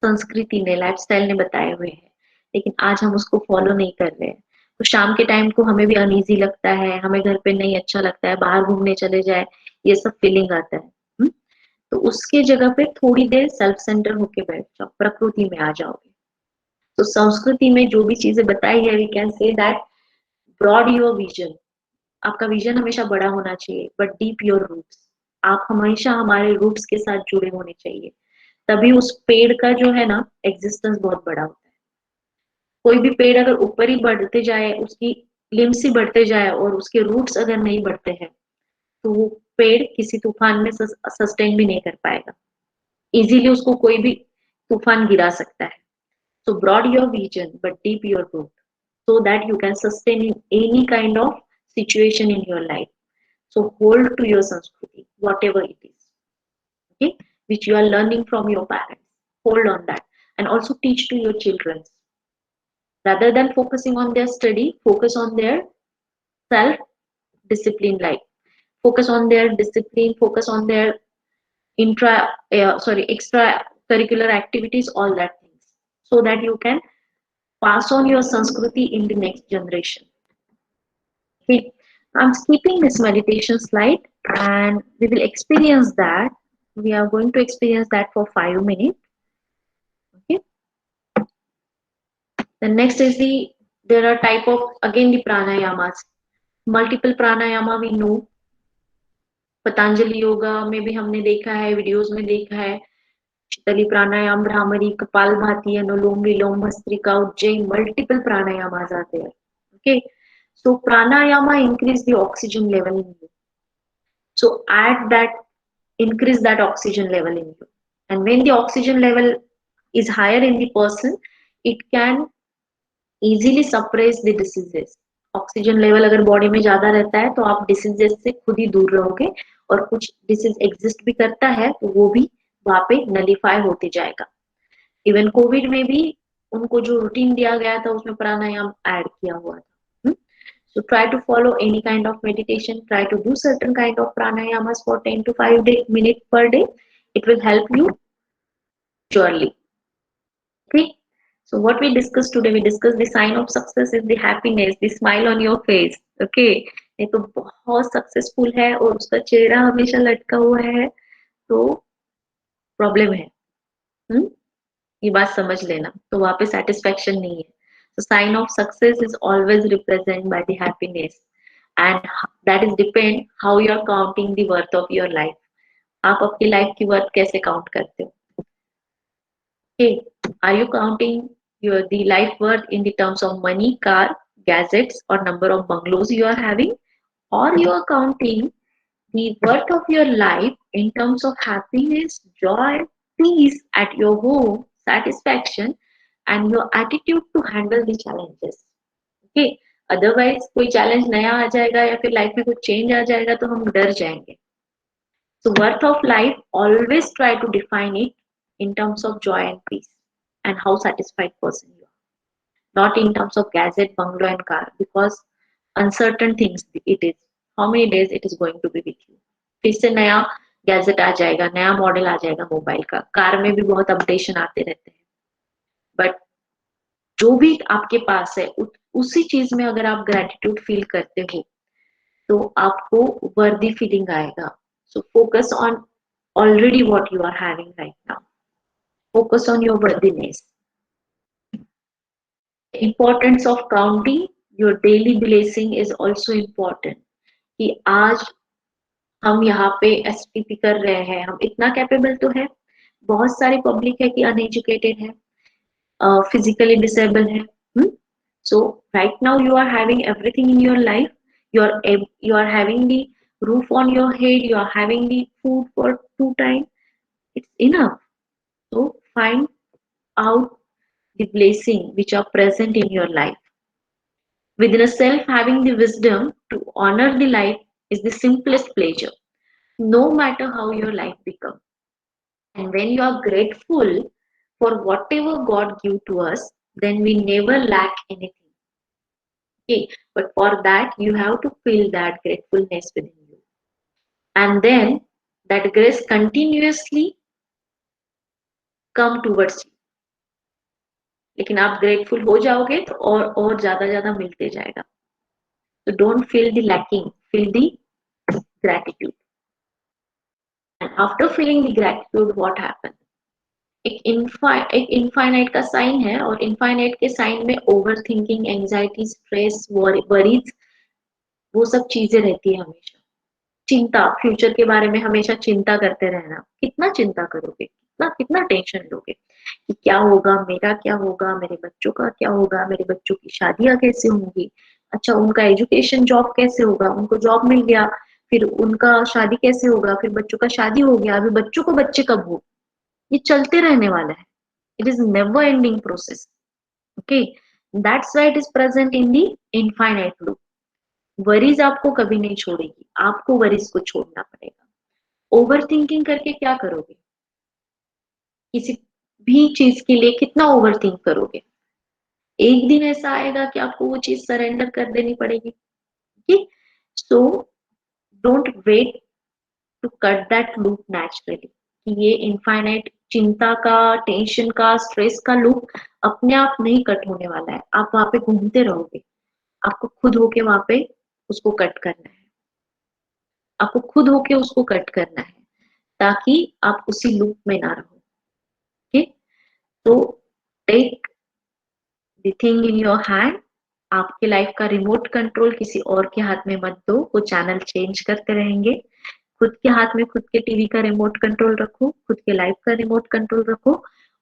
[SPEAKER 2] संस्कृति ने, लाइफस्टाइल ने बताए हुए हैं, लेकिन आज हम उसको फॉलो नहीं कर रहे हैं. तो शाम के टाइम को हमें भी अनईजी लगता है, हमें घर पे नहीं अच्छा लगता है, बाहर घूमने चले जाए, ये सब फीलिंग आता है. तो उसके जगह पे थोड़ी देर सेल्फ सेंटर होके बैठ जाओ, प्रकृति में आ जाओगे. तो संस्कृति में जो भी चीजें बताई है, we can say that broad your vision. आपका विजन हमेशा बड़ा होना चाहिए, बट डीप योर रूट्स. आप हमेशा हमारे रूट्स के साथ जुड़े होने चाहिए, तभी उस पेड़ का जो है ना एग्जिस्टेंस बहुत बड़ा होता है. कोई भी पेड़ अगर ऊपर ही बढ़ते जाए, उसकी लिम्स ही बढ़ते जाए और उसके रूट्स अगर नहीं बढ़ते हैं, तो वो पेड़ किसी तूफान में सस्टेन भी नहीं कर पाएगा. इजीली उसको कोई भी तूफान गिरा सकता है. So broad your vision but deep your growth, so that you can sustain in any kind of situation in your life. So hold to your Sanskriti, whatever it is, okay, which you are learning from your parents. Hold on that, and also teach to your children. Rather than focusing on their study, focus on their self discipline life. Focus on their discipline, focus on their extra curricular activities, all that things, so that you can pass on your Sanskriti in the next generation. Okay, I'm skipping this meditation slide and we will experience that. We are going to experience that for 5 minutes. Okay. The next is there are type of, again, the pranayamas. Multiple pranayama we know. Patanjali yoga में भी हमने देखा है, videos में देखा है. Sheetali pranayama, bhramari, kapalbhati, anulom vilom, bhastrika, ujjayi, multiple pranayamas are there. Okay, so pranayama increase the oxygen level in you. So add that, increase that oxygen level in you, and when the oxygen level is higher in the person, it can easily suppress the diseases. Oxygen level अगर body में ज्यादा रहता है तो आप diseases से खुद ही दूर रहोगे, और कुछ डिसीज एग्जिस्ट भी करता है तो वो भी वहां पे नलीफाई होते जाएगा. इवन कोविड में भी उनको जो रूटीन दिया गया था उसमें प्राणायाम ऐड किया हुआ था. So try to follow any kind of meditation, try to do certain kind of pranayamas for 10 to 5 minutes per day. It will help you surely. Okay. So what we discussed today, we discussed the sign of success is the happiness, the smile on your face. Okay. ये तो बहुत successful है और उसका चेहरा हमेशा लटका हुआ है तो प्रॉब्लम है. ये बात समझ लेना. तो वहां पे सेटिस्फेक्शन नहीं है. So sign of success is always represented by the happiness, and that is depend how you are counting the worth of your life. आप आपकी लाइफ की वर्थ कैसे काउंट करते हो? Okay, are you counting the life worth in the terms of money, car, gadgets, or number of bungalows you are having, or you are counting the worth of your life in terms of happiness, joy, peace at your home, satisfaction, and your attitude to handle the challenges. Okay, otherwise कोई challenge नया आ जाएगा या फिर life में कुछ change आ जाएगा तो हम डर जाएंगे. So worth of life, always try to define it in terms of joy and peace and how satisfied person you are, not in terms of gadget, bungalow and car, because uncertain things it is. How many days it is going to be with you? फिर से नया gadget आ जाएगा, नया model आ जाएगा mobile का, car में भी बहुत अपडेशन आते रहते हैं. बट जो भी आपके पास है उसी चीज में अगर आप ग्रेटिट्यूड फील करते हो तो आपको वर्दी फीलिंग आएगा. So focus on already what you are having right now. Focus on your worthiness. The importance of counting your daily blessing is also important. कि आज हम यहाँ पे SPP कर रहे हैं, हम इतना कैपेबल तो है. बहुत सारी पब्लिक है कि अनएजुकेटेड है, फिजिकली डिसेबल है. So right now you are having everything in your life. You are having the roof on your head. You are having the food for 2 times. It's enough. So find out the blessing which are present in your life. Within a self, having the wisdom to honor the life is the simplest pleasure, no matter how your life becomes. And when you are grateful for whatever God give to us, then we never lack anything. Okay, but for that you have to feel that gratefulness within you, and then that grace continuously come towards you. लेकिन आप grateful हो जाओगे तो और ज्यादा मिलते जाएगा. So don't feel the lacking, feel the gratitude. And after feeling the gratitude, what happens? एक इनफाइनाइट का साइन है, और इनफाइनाइट के साइन में over thinking, anxiety, stress, worries, वो सब चीजें रहती है हमेशा. चिंता, फ्यूचर के बारे में हमेशा चिंता करते रहना. कितना चिंता करोगे, कितना टेंशन लोगे कि क्या होगा, मेरा क्या होगा, मेरे बच्चों का क्या होगा, मेरे बच्चों की शादियां कैसे होंगी, अच्छा उनका एजुकेशन, जॉब कैसे होगा, उनको जॉब मिल गया फिर उनका शादी कैसे होगा, फिर बच्चों का शादी हो गया, अभी बच्चों को बच्चे कब हो. ये चलते रहने वाला है. It is never ending process. Okay, that's why it is present in the infinite loop. Worries आपको कभी नहीं छोड़ेगी, आपको वरीज को छोड़ना पड़ेगा. ओवर थिंकिंग करके क्या करोगे? किसी भी चीज के लिए कितना ओवर थिंक करोगे? एक दिन ऐसा आएगा कि आपको वो चीज सरेंडर कर देनी पड़ेगी. Okay, so don't wait to cut that loop naturally. कि ये इनफाइनाइट चिंता का, टेंशन का, स्ट्रेस का लूप अपने आप नहीं कट होने वाला है. आप वहां पे घूमते रहोगे. आपको खुद होके वहां पे उसको कट करना है. आपको खुद होके उसको कट करना है ताकि आप उसी लूप में ना रहो. ओके, तो take the thing in your hand. आपके लाइफ का रिमोट कंट्रोल किसी और के हाथ में मत दो. वो चैनल चेंज करते रहेंगे. खुद के हाथ में खुद के टीवी का रिमोट कंट्रोल रखो, खुद के लाइफ का रिमोट कंट्रोल रखो,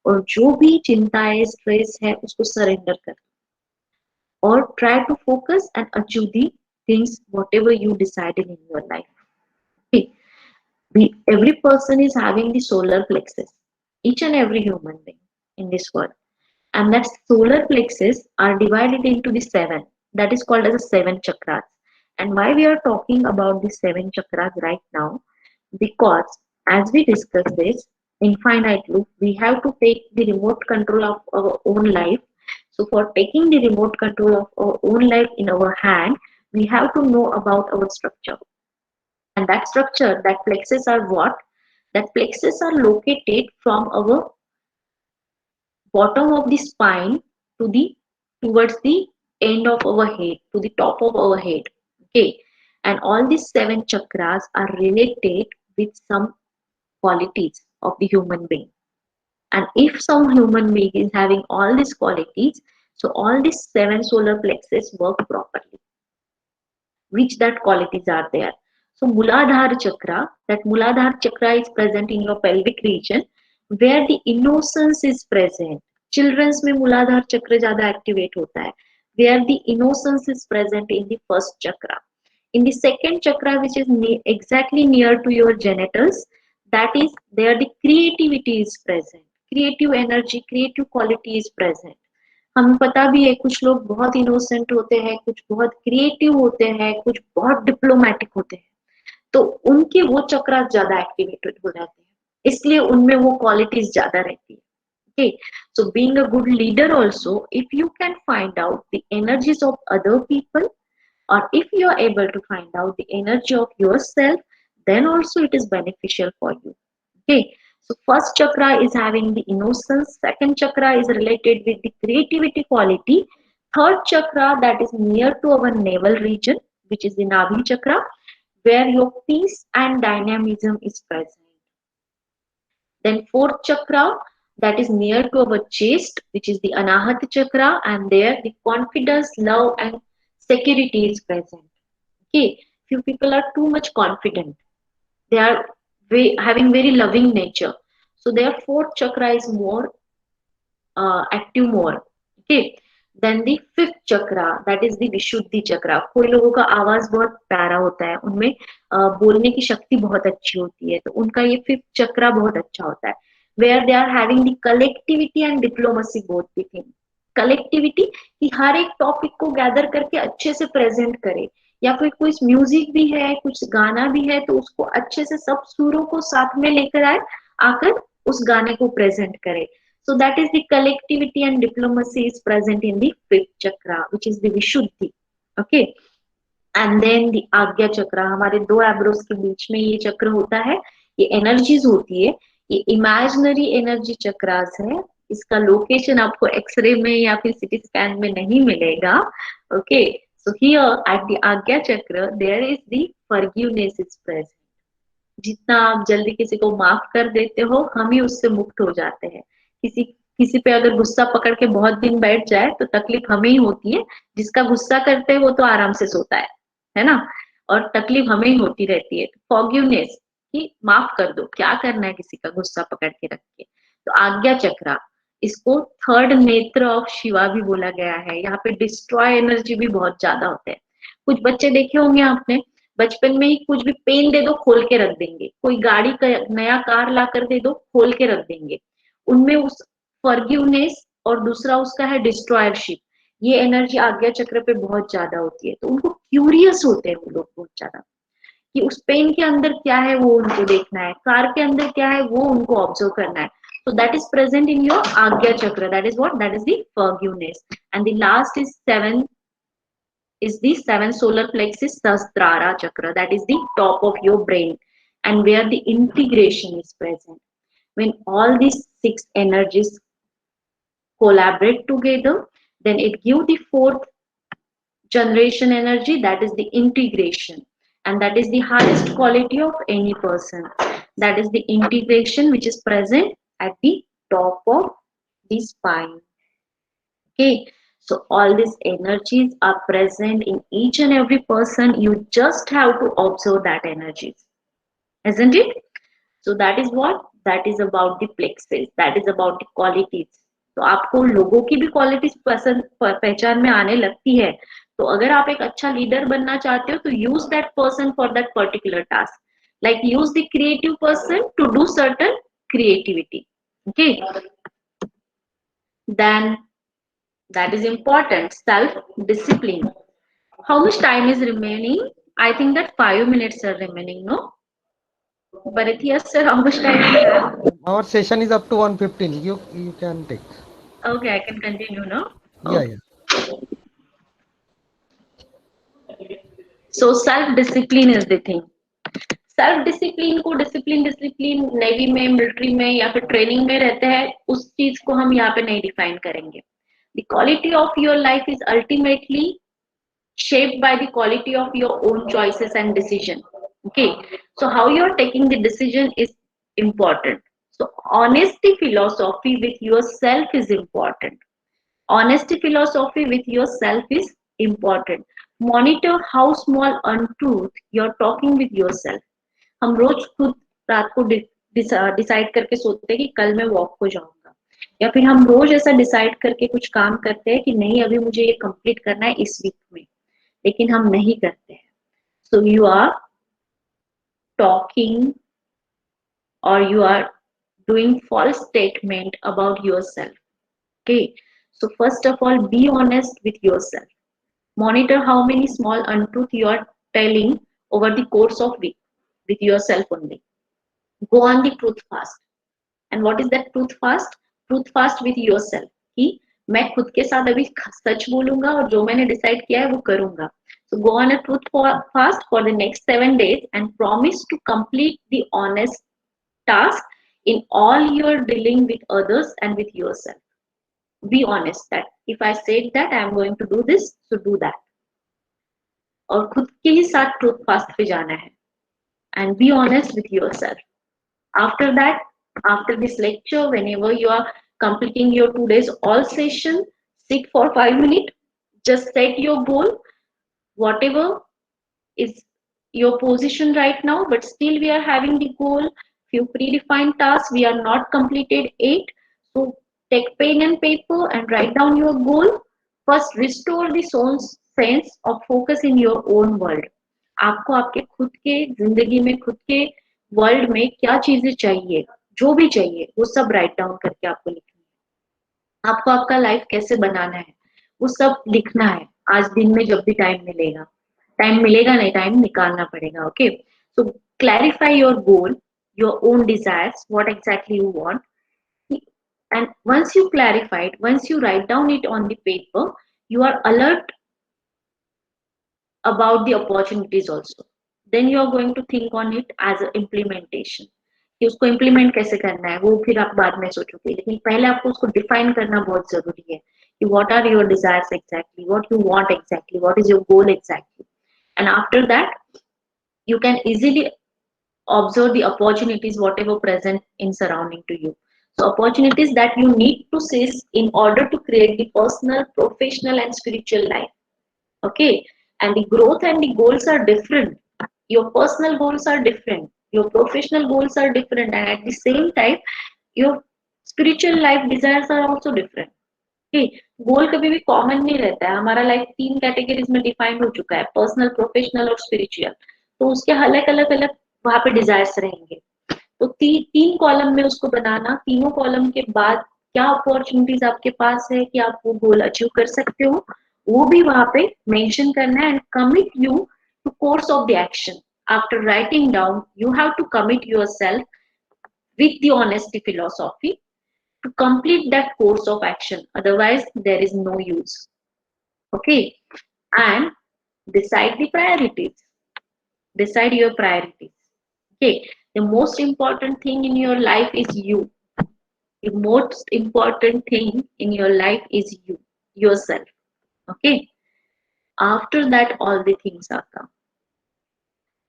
[SPEAKER 2] और जो भी चिंता है, स्ट्रेस है, उसको सरेंडर कर. और try to focus and achieve the things whatever you decided in your life. Every person is having the solar plexus, each and every human being in this world, and that solar plexus are divided into the seven, that is called as the seven chakras. And why we are talking about the seven chakras right now? Because as we discuss this infinite loop, we have to take the remote control of our own life. So for taking the remote control of our own life in our hand, we have to know about our structure. And that structure, that plexus are what? That plexus are located from our bottom of the spine to the towards the end of our head, to the top of our head. Okay, and all these seven chakras are related with some qualities of the human being. And if some human being is having all these qualities, so all these seven solar plexus work properly. Which that qualities are there? So Muladhara chakra, that Muladhara chakra is present in your pelvic region where the innocence is present. Children's में Muladhara chakra ज़्यादा activate होता है, where the innocence is present in the first chakra. In the second chakra, which is exactly near to your genitals, that is there the creativity is present. Creative energy, creative quality is present. हमें पता भी है कुछ लोग बहुत innocent होते हैं, कुछ बहुत क्रिएटिव होते हैं, कुछ बहुत डिप्लोमेटिक होते हैं, तो उनके वो चक्र ज्यादा एक्टिवेटेड हो जाते हैं, इसलिए उनमें वो क्वालिटीज ज्यादा रहती है. Okay, so being a good leader also, if you can find out the energies of other people, or if you are able to find out the energy of yourself, then also it is beneficial for you. Okay, so first chakra is having the innocence, second chakra is related with the creativity quality, third chakra that is near to our navel region, which is the Nabhi chakra, where your peace and dynamism is present. Then fourth chakra that is near to our chest, which is the Anahata chakra, and there the confidence, love and security is present. Okay, few people are too much confident. They are having very loving nature. So their fourth chakra is more active more. Okay, then the fifth chakra, that is the Vishuddhi chakra. कोई लोगों का आवाज बहुत प्यारा होता है, उनमें बोलने की शक्ति बहुत अच्छी होती है, तो उनका ये फिफ्थ चक्रा बहुत अच्छा होता है, where they are having the collectivity and diplomacy both the thing. Collectivity कि हर एक टॉपिक को गैदर करके अच्छे से प्रेजेंट करे, या फिर कोई म्यूजिक भी है, कुछ गाना भी है, तो उसको अच्छे से सब सुरों को साथ में लेकर आए, आकर उस गाने को प्रेजेंट करे. So that is the collectivity and diplomacy is present in the fifth chakra, which is the Vishuddhi. Okay, and then the Agya chakra, हमारे दो एब्रोस के बीच में ये चक्र होता है, ये एनर्जीज होती है, ये इमेजिनरी एनर्जी चक्रास है. इसका लोकेशन आपको एक्सरे में या फिर सिटी स्कैन में नहीं मिलेगा. Okay, so here at the Ajna chakra there is the forgiveness is present. जितना आप जल्दी किसी को माफ कर देते हो, हम ही उससे मुक्त हो जाते हैं. किसी पे अगर गुस्सा पकड़ के बहुत दिन बैठ जाए तो तकलीफ हमें ही होती है, जिसका गुस्सा करते हैं वो तो आराम से सोता है ना, और तकलीफ हमें ही होती रहती है. फॉरगिवनेस कि माफ कर दो, क्या करना है किसी का गुस्सा पकड़ के रख के. तो आज्ञा चक्रा, इसको थर्ड नेत्र ऑफ शिवा भी बोला गया है. यहाँ पे डिस्ट्रॉय एनर्जी भी बहुत ज्यादा होते हैं. कुछ बच्चे देखे होंगे आपने, बचपन में ही कुछ भी पेन दे दो खोल के रख देंगे, कोई गाड़ी का नया कार ला कर दे दो खोल के रख देंगे. उनमें उस फॉरगिवनेस और दूसरा उसका है डिस्ट्रॉयरशिप। ये एनर्जी आज्ञा चक्र पे बहुत ज्यादा होती है, तो उनको क्यूरियस होते हैं वो लोग बहुत ज्यादा कि उस पेन के अंदर क्या है वो उनको देखना है, कार के अंदर क्या है वो उनको ऑब्जर्व करना है. So that is present in your Agya chakra. That is what? That is the forgiveness. And the last is the seven solar plexus Sahasrara chakra. That is the top of your brain and where the integration is present. When all these six energies collaborate together, then it gives the fourth generation energy, that is the integration, and that is the highest quality of any person. That is the integration which is present at the top of the spine. Okay, so all these energies are present in each and every person. You just have to observe that energies, isn't it? So that is what? That is about the plexus. That is about the qualities. तो आपको लोगों की भी qualities पसंद पहचान में आने लगती है, तो अगर आप एक अच्छा लीडर बनना चाहते हो तो use that person for that particular task. Like use the creative person to do certain creativity. Okay, then that is important. Self discipline. How much time is remaining? I think that 5 minutes are remaining, no? But yes sir, how much time we have?
[SPEAKER 1] Our session is up to 1:15. You can take.
[SPEAKER 2] Okay, I can continue, no?
[SPEAKER 1] Yeah, yeah.
[SPEAKER 2] So self discipline is the thing. Self discipline को discipline navy में, military में या फिर training में रहते हैं, उस चीज को हम यहाँ पे नहीं डिफाइन करेंगे. The quality of your life is ultimately shaped by the quality of your own choices and decision. Okay, so how you are taking the decision is important. So honesty philosophy with yourself is important. Honesty philosophy with yourself is important. Monitor how small untruth you're talking with yourself. हम रोज खुद रात को decide करके सोचते हैं कि कल मैं वॉक को जाऊंगा, या फिर हम रोज ऐसा डिसाइड करके कुछ काम करते हैं कि नहीं अभी मुझे ये कंप्लीट करना है इस वीक में, लेकिन हम नहीं करते हैं. सो यू आर टॉकिंग और you are doing false statement about yourself. Okay, so first of all, be honest with yourself. Monitor how many small untruth you are telling over the course of week with yourself only. Go on the truth fast. And what is that truth fast? Truth fast with yourself कि मैं खुद के साथ अभी सच बोलूंगा और जो मैंने डिसाइड किया है वो करूंगा. So go on a truth fast for the next 7 days and promise to complete the honest task in all your dealing with others and with yourself. Be honest that if I said that I am going to do this, so do that. और खुद के ही साथ truth fast पे जाना है. And be honest with yourself. After that, after this lecture, whenever you are completing your 2 days all session, sit for 5 minutes, just set your goal, whatever is your position right now, but still we are having the goal, few predefined tasks we are not completed 8. So take pen and paper and write down your goal. First restore the sense of focus in your own world. आपको आपके खुद के जिंदगी में, खुद के world में क्या चीजें चाहिए, जो भी चाहिए वो सब राइट डाउन करके आपको लिखना है. आपको आपका लाइफ कैसे बनाना है वो सब लिखना है. आज दिन में जब भी टाइम मिलेगा नहीं, टाइम निकालना पड़ेगा. Okay, so clarify your goal, your own desires, what exactly you want, and once you clarify it, once you write down it on the paper, you are alert about the opportunities also. Then you are going to think on it as a implementation कि उसको implement कैसे करना है वो फिर आप बाद में सोचोगे, लेकिन पहले आपको उसको डिफाइन करना बहुत जरूरी है कि what are your desires exactly, what you want exactly, what is your goal exactly. And after that you can easily observe the opportunities whatever present in surrounding to you. So opportunities that you need to seize in order to create the personal, professional and spiritual life. Okay, and the growth and the goals are different. Your personal goals are different, your professional goals are different, and at the same time your spiritual life desires are also different. Okay, गोल कभी भी common नहीं रहता है. हमारा life 3 categories में define हो चुका है, पर्सनल, प्रोफेशनल और स्पिरिचुअल. तो उसके अलग अलग वहां पे डिजायर्स रहेंगे. तो 3 कॉलम में उसको बनाना, तीनों कॉलम के बाद क्या अपॉर्चुनिटीज आपके पास है कि आप वो गोल अचीव कर सकते हो, वो भी वहां पे मेंशन करना है। And commit you to course of the action. After writing down you have to commit yourself with the honesty philosophy to complete that course of action, otherwise there is no use. Okay, and decide the priorities, decide your priorities. Okay, the most important thing in your life is you. The most important thing in your life is you, yourself. Okay, after that all the things are come.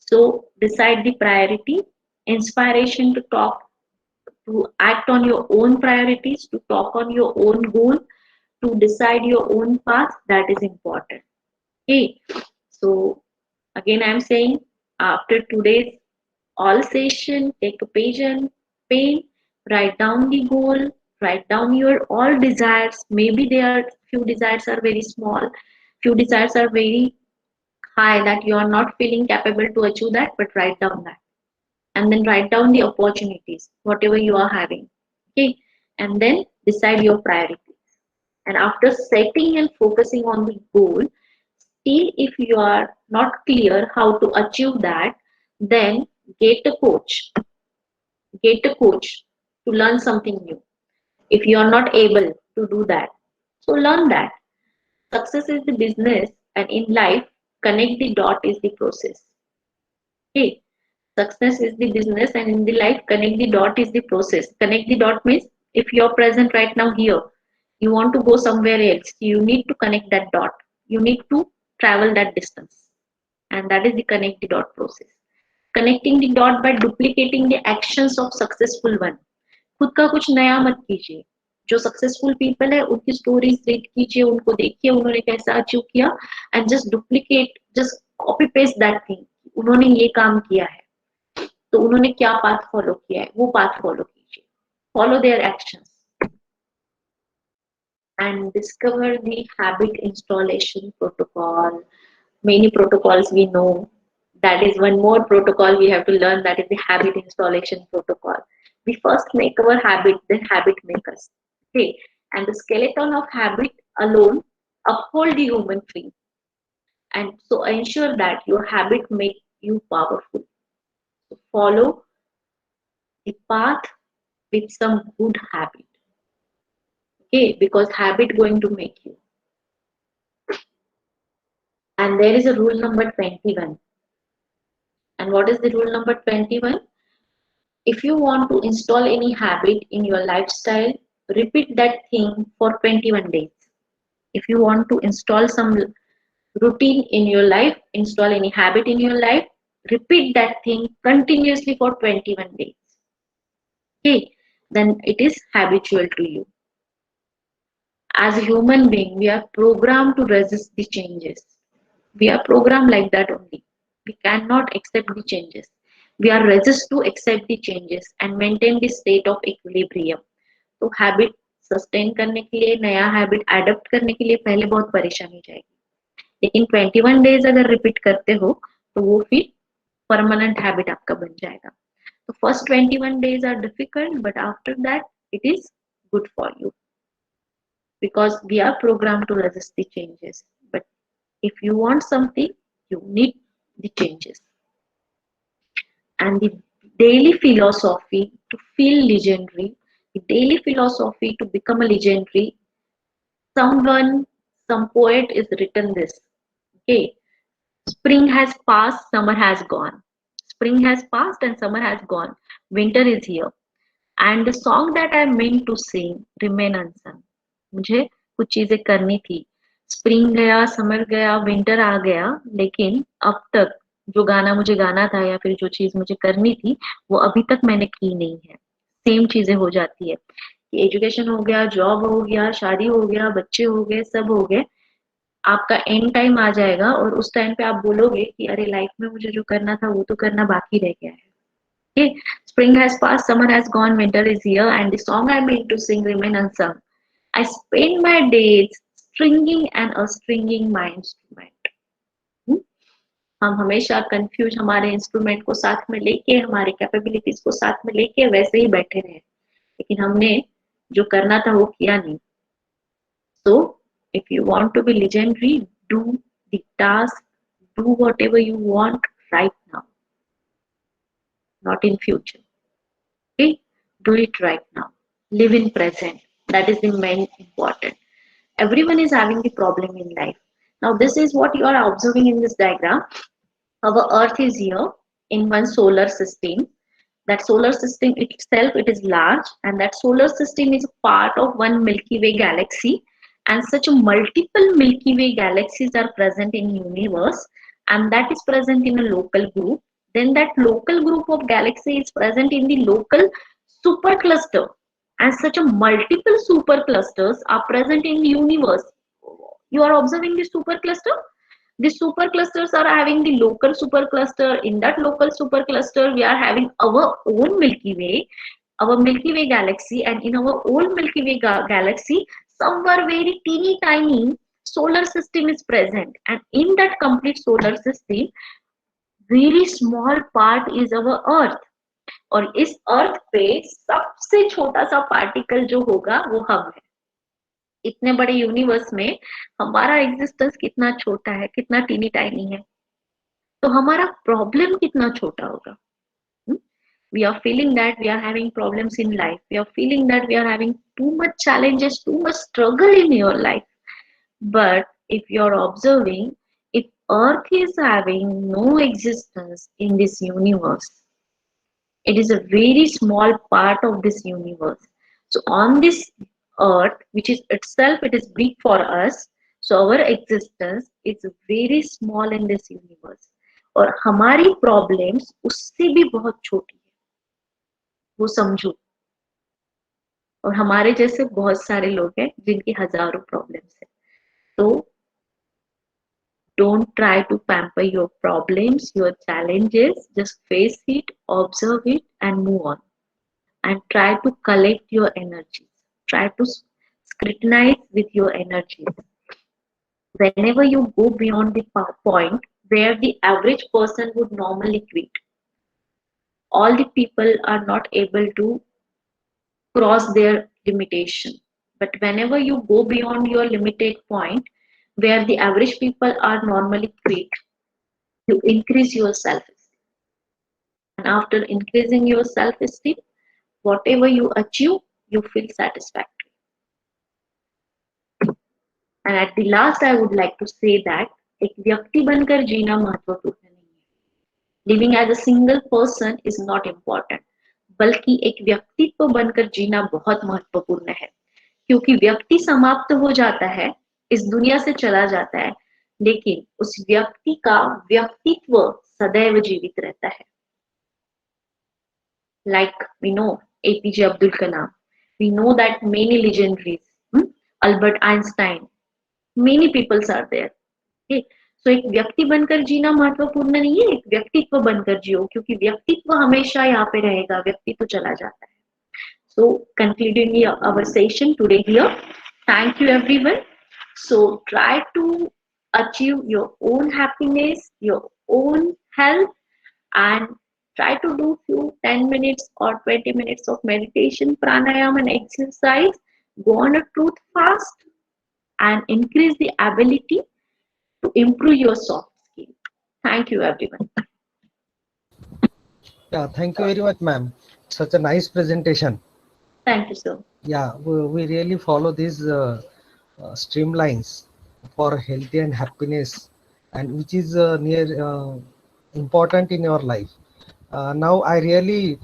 [SPEAKER 2] So decide the priority, inspiration to talk, to act on your own priorities, to talk on your own goal, to decide your own path. That is important. Okay, so again I'm saying, after today's all session, take a page and pen, write down the goal, write down your all desires. Maybe there are few desires are very small, few desires are very high that you are not feeling capable to achieve that, but write down that. And then write down the opportunities, whatever you are having. Okay, and then decide your priorities. And after setting and focusing on the goal, still if you are not clear how to achieve that, then get a coach. Get a coach to learn something new. If you are not able to do that, so learn that. Success is the business, and in life, connect the dot is the process. Okay. Success is the business, and in the life, connect the dot is the process. Connect the dot means if you're present right now here, you want to go somewhere else, you need to connect that dot. You need to travel that distance. And that is the connect the dot process. Connecting the dot by duplicating the actions of successful one. खुद का कुछ नया मत कीजिए। जो successful people है उनकी stories read कीजिए, उनको देखिए उन्होंने कैसा अचीव किया, and just duplicate, just copy paste that thing. उन्होंने ये काम किया है तो उन्होंने क्या पाथ फॉलो किया है, वो पाथ फॉलो कीजिए। Follow their actions and discover the habit installation protocol. Many protocols we know, that is one more protocol we have to learn, that is the habit installation protocol. We first make our habit, then habit make us. Okay, and the skeleton of habit alone uphold the human free, and so ensure that your habit make you powerful. So follow the path with some good habit. Okay, because habit going to make you. And there is a rule number 21. And what is the rule number 21? If you want to install any habit in your lifestyle, repeat that thing for 21 days. If you want to install some routine in your life, install any habit in your life, repeat that thing continuously for 21 days. Okay, then it is habitual to you. As a human being, we are programmed to resist the changes. We are programmed like that only. We cannot accept the changes. We are resist to accept the changes and maintain the state of equilibrium. तो habit sustain करने के लिए, नया habit adapt करने के लिए पहले बहुत परेशानी जाएगी, लेकिन 21 डेज अगर रिपीट करते हो तो वो फिर परमानेंट हैबिट आपका बन जाएगा. तो first 21 days are difficult, but after that it is good for you, because we are programmed to resist the changes. But if you want something, you need the changes. And the daily philosophy to feel legendary, the daily philosophy to become a legendary, some poet is written this. Okay, spring has passed, summer has gone. Spring has passed and summer has gone. Winter is here. And the song that I meant to sing remain unsung. मुझे कुछ चीजें करनी थी. Spring गया, summer गया, winter आ गया, लेकिन अब तक जो गाना मुझे गाना था या फिर जो चीज मुझे करनी थी वो अभी तक मैंने की नहीं है. सेम चीजें हो जाती है कि एजुकेशन हो गया, जॉब हो गया, शादी हो गया, बच्चे हो गए, सब हो गए, आपका एंड टाइम आ जाएगा और उस टाइम पे आप बोलोगे कि अरे लाइफ में मुझे जो करना था वो तो करना बाकी रह गया है. Okay, spring has passed, summer has gone, winter is here, and the song I meant to sing remain unsung. I spend my days stringing and unstringing my instrument. हम हमेशा कंफ्यूज हमारे इंस्ट्रूमेंट को साथ में लेके, हमारे कैपेबिलिटीज को साथ में लेके वैसे ही बैठे रहे, लेकिन हमने जो करना था वो किया नहीं. So if you want to be legendary, do the task, do whatever you want right now, not in future. Okay, do it right now. Live in present. That is the main important. Everyone is having the problem in life. Now this is what you are observing in this diagram. Our earth is here in one solar system. That solar system itself, it is large, and that solar system is part of one Milky Way galaxy, and such multiple Milky Way galaxies are present in universe, and that is present in a local group. Then that local group of galaxy is present in the local supercluster, and such a multiple superclusters are present in the universe. You are observing the supercluster. The superclusters are having the local supercluster. In that local supercluster, we are having our own Milky Way, our Milky Way galaxy, and in our own Milky Way galaxy, somewhere very teeny tiny solar system is present. And in that complete solar system, very small part is our Earth. और इस अर्थ पे सबसे छोटा सा particle जो होगा वो हम है. इतने बड़े यूनिवर्स में हमारा एग्जिस्टेंस कितना छोटा है, कितना टीनी टाइनी है, तो हमारा प्रॉब्लम कितना छोटा होगा. We are feeling that we are having problems in life. We are feeling that we are having too much challenges, too much struggle in your life. But if you are observing, if Earth is having no existence in this universe, it is a very small part of this universe. So on this Earth, which is itself, it is big for us. So our existence is very small in this universe. और हमारी problems उससे भी बहुत छोटी है, वो समझो. और हमारे जैसे बहुत सारे लोग हैं जिनकी हजारों प्रॉब्लम्स है. तो don't try to pamper your problems, your challenges. Just face it, observe it, and move on. And try to collect your energies. Try to scrutinize with your energies. Whenever you go beyond the point where the average person would normally quit, all the people are not able to cross their limitation. But whenever you go beyond your limited point where the average people are normally quit, you increase your self-esteem. And after increasing your self-esteem, whatever you achieve, you feel satisfactory. And at the last, I would like to say that एक व्यक्ति बनकर जीना महत्वपूर्ण नहीं है. Living as a single person is not important. बल्कि एक व्यक्तित्व बनकर जीना बहुत महत्वपूर्ण है. क्योंकि व्यक्ति समाप्त हो जाता है, इस दुनिया से चला जाता है, लेकिन उस व्यक्ति का व्यक्तित्व सदैव जीवित रहता है. Like we know APJ Abdul Kalam, we know that many legendaries, Albert Einstein, many peoples are there. Okay, so एक व्यक्ति बनकर जीना महत्वपूर्ण नहीं है, एक व्यक्तित्व बनकर जियो, क्योंकि व्यक्तित्व हमेशा यहाँ पे रहेगा, व्यक्तित्व चला जाता है. So concluding our session today here. Thank you everyone. So try to achieve your own happiness, your own health, and try to do few 10 minutes or 20 minutes of meditation, pranayama and exercise. Go on a truth fast and increase the ability to improve your soft skills. Thank you everyone.
[SPEAKER 1] Yeah, thank you very much, ma'am. Such a nice presentation.
[SPEAKER 2] Thank you, sir.
[SPEAKER 1] Yeah, we really follow these streamlines for healthy and happiness, and which is near important in your life. Now I really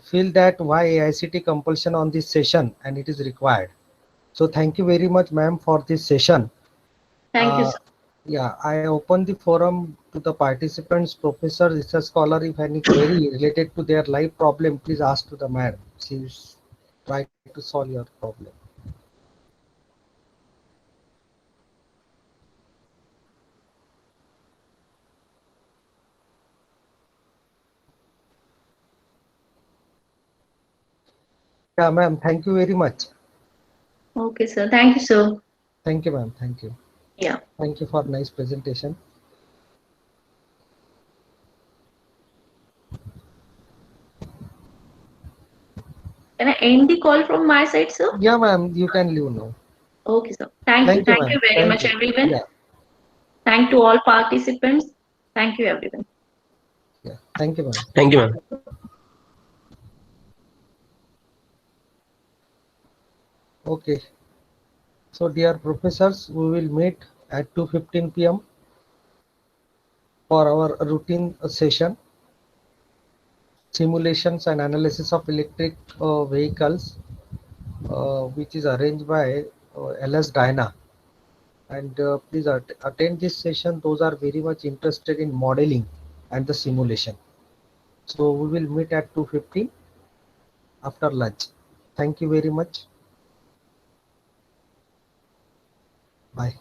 [SPEAKER 1] feel that why AICT compulsion on this session, and it is required. So thank you very much, ma'am, for this session.
[SPEAKER 2] Thank you, sir.
[SPEAKER 1] Yeah, I open the forum to the participants, professor, research scholar. If any query related to their life problem, please ask to the madam. She is try to solve your problem. Yeah, ma'am. Thank you very much.
[SPEAKER 2] Okay, sir. Thank you, sir.
[SPEAKER 1] Thank you, ma'am. Thank you.
[SPEAKER 2] Yeah.
[SPEAKER 1] Thank you for nice presentation.
[SPEAKER 2] Can I end the call from my side, sir?
[SPEAKER 1] Yeah, ma'am, you can leave now.
[SPEAKER 2] Okay, sir. Thank you.
[SPEAKER 1] Thank you,
[SPEAKER 2] Thank
[SPEAKER 1] ma'am.
[SPEAKER 2] you very
[SPEAKER 1] Thank
[SPEAKER 2] much,
[SPEAKER 1] you.
[SPEAKER 2] everyone.
[SPEAKER 1] Yeah,
[SPEAKER 2] Thank to all participants. Thank you, everyone.
[SPEAKER 1] yeah. Thank you, ma'am.
[SPEAKER 3] Thank you, ma'am.
[SPEAKER 1] Okay. So, dear professors, we will meet at 2:15 p.m. for our routine session, simulations and analysis of electric vehicles, which is arranged by LS Dyna. And please attend this session. Those are very much interested in modeling and the simulation. So we will meet at 2:15 after lunch. Thank you very much. Bye.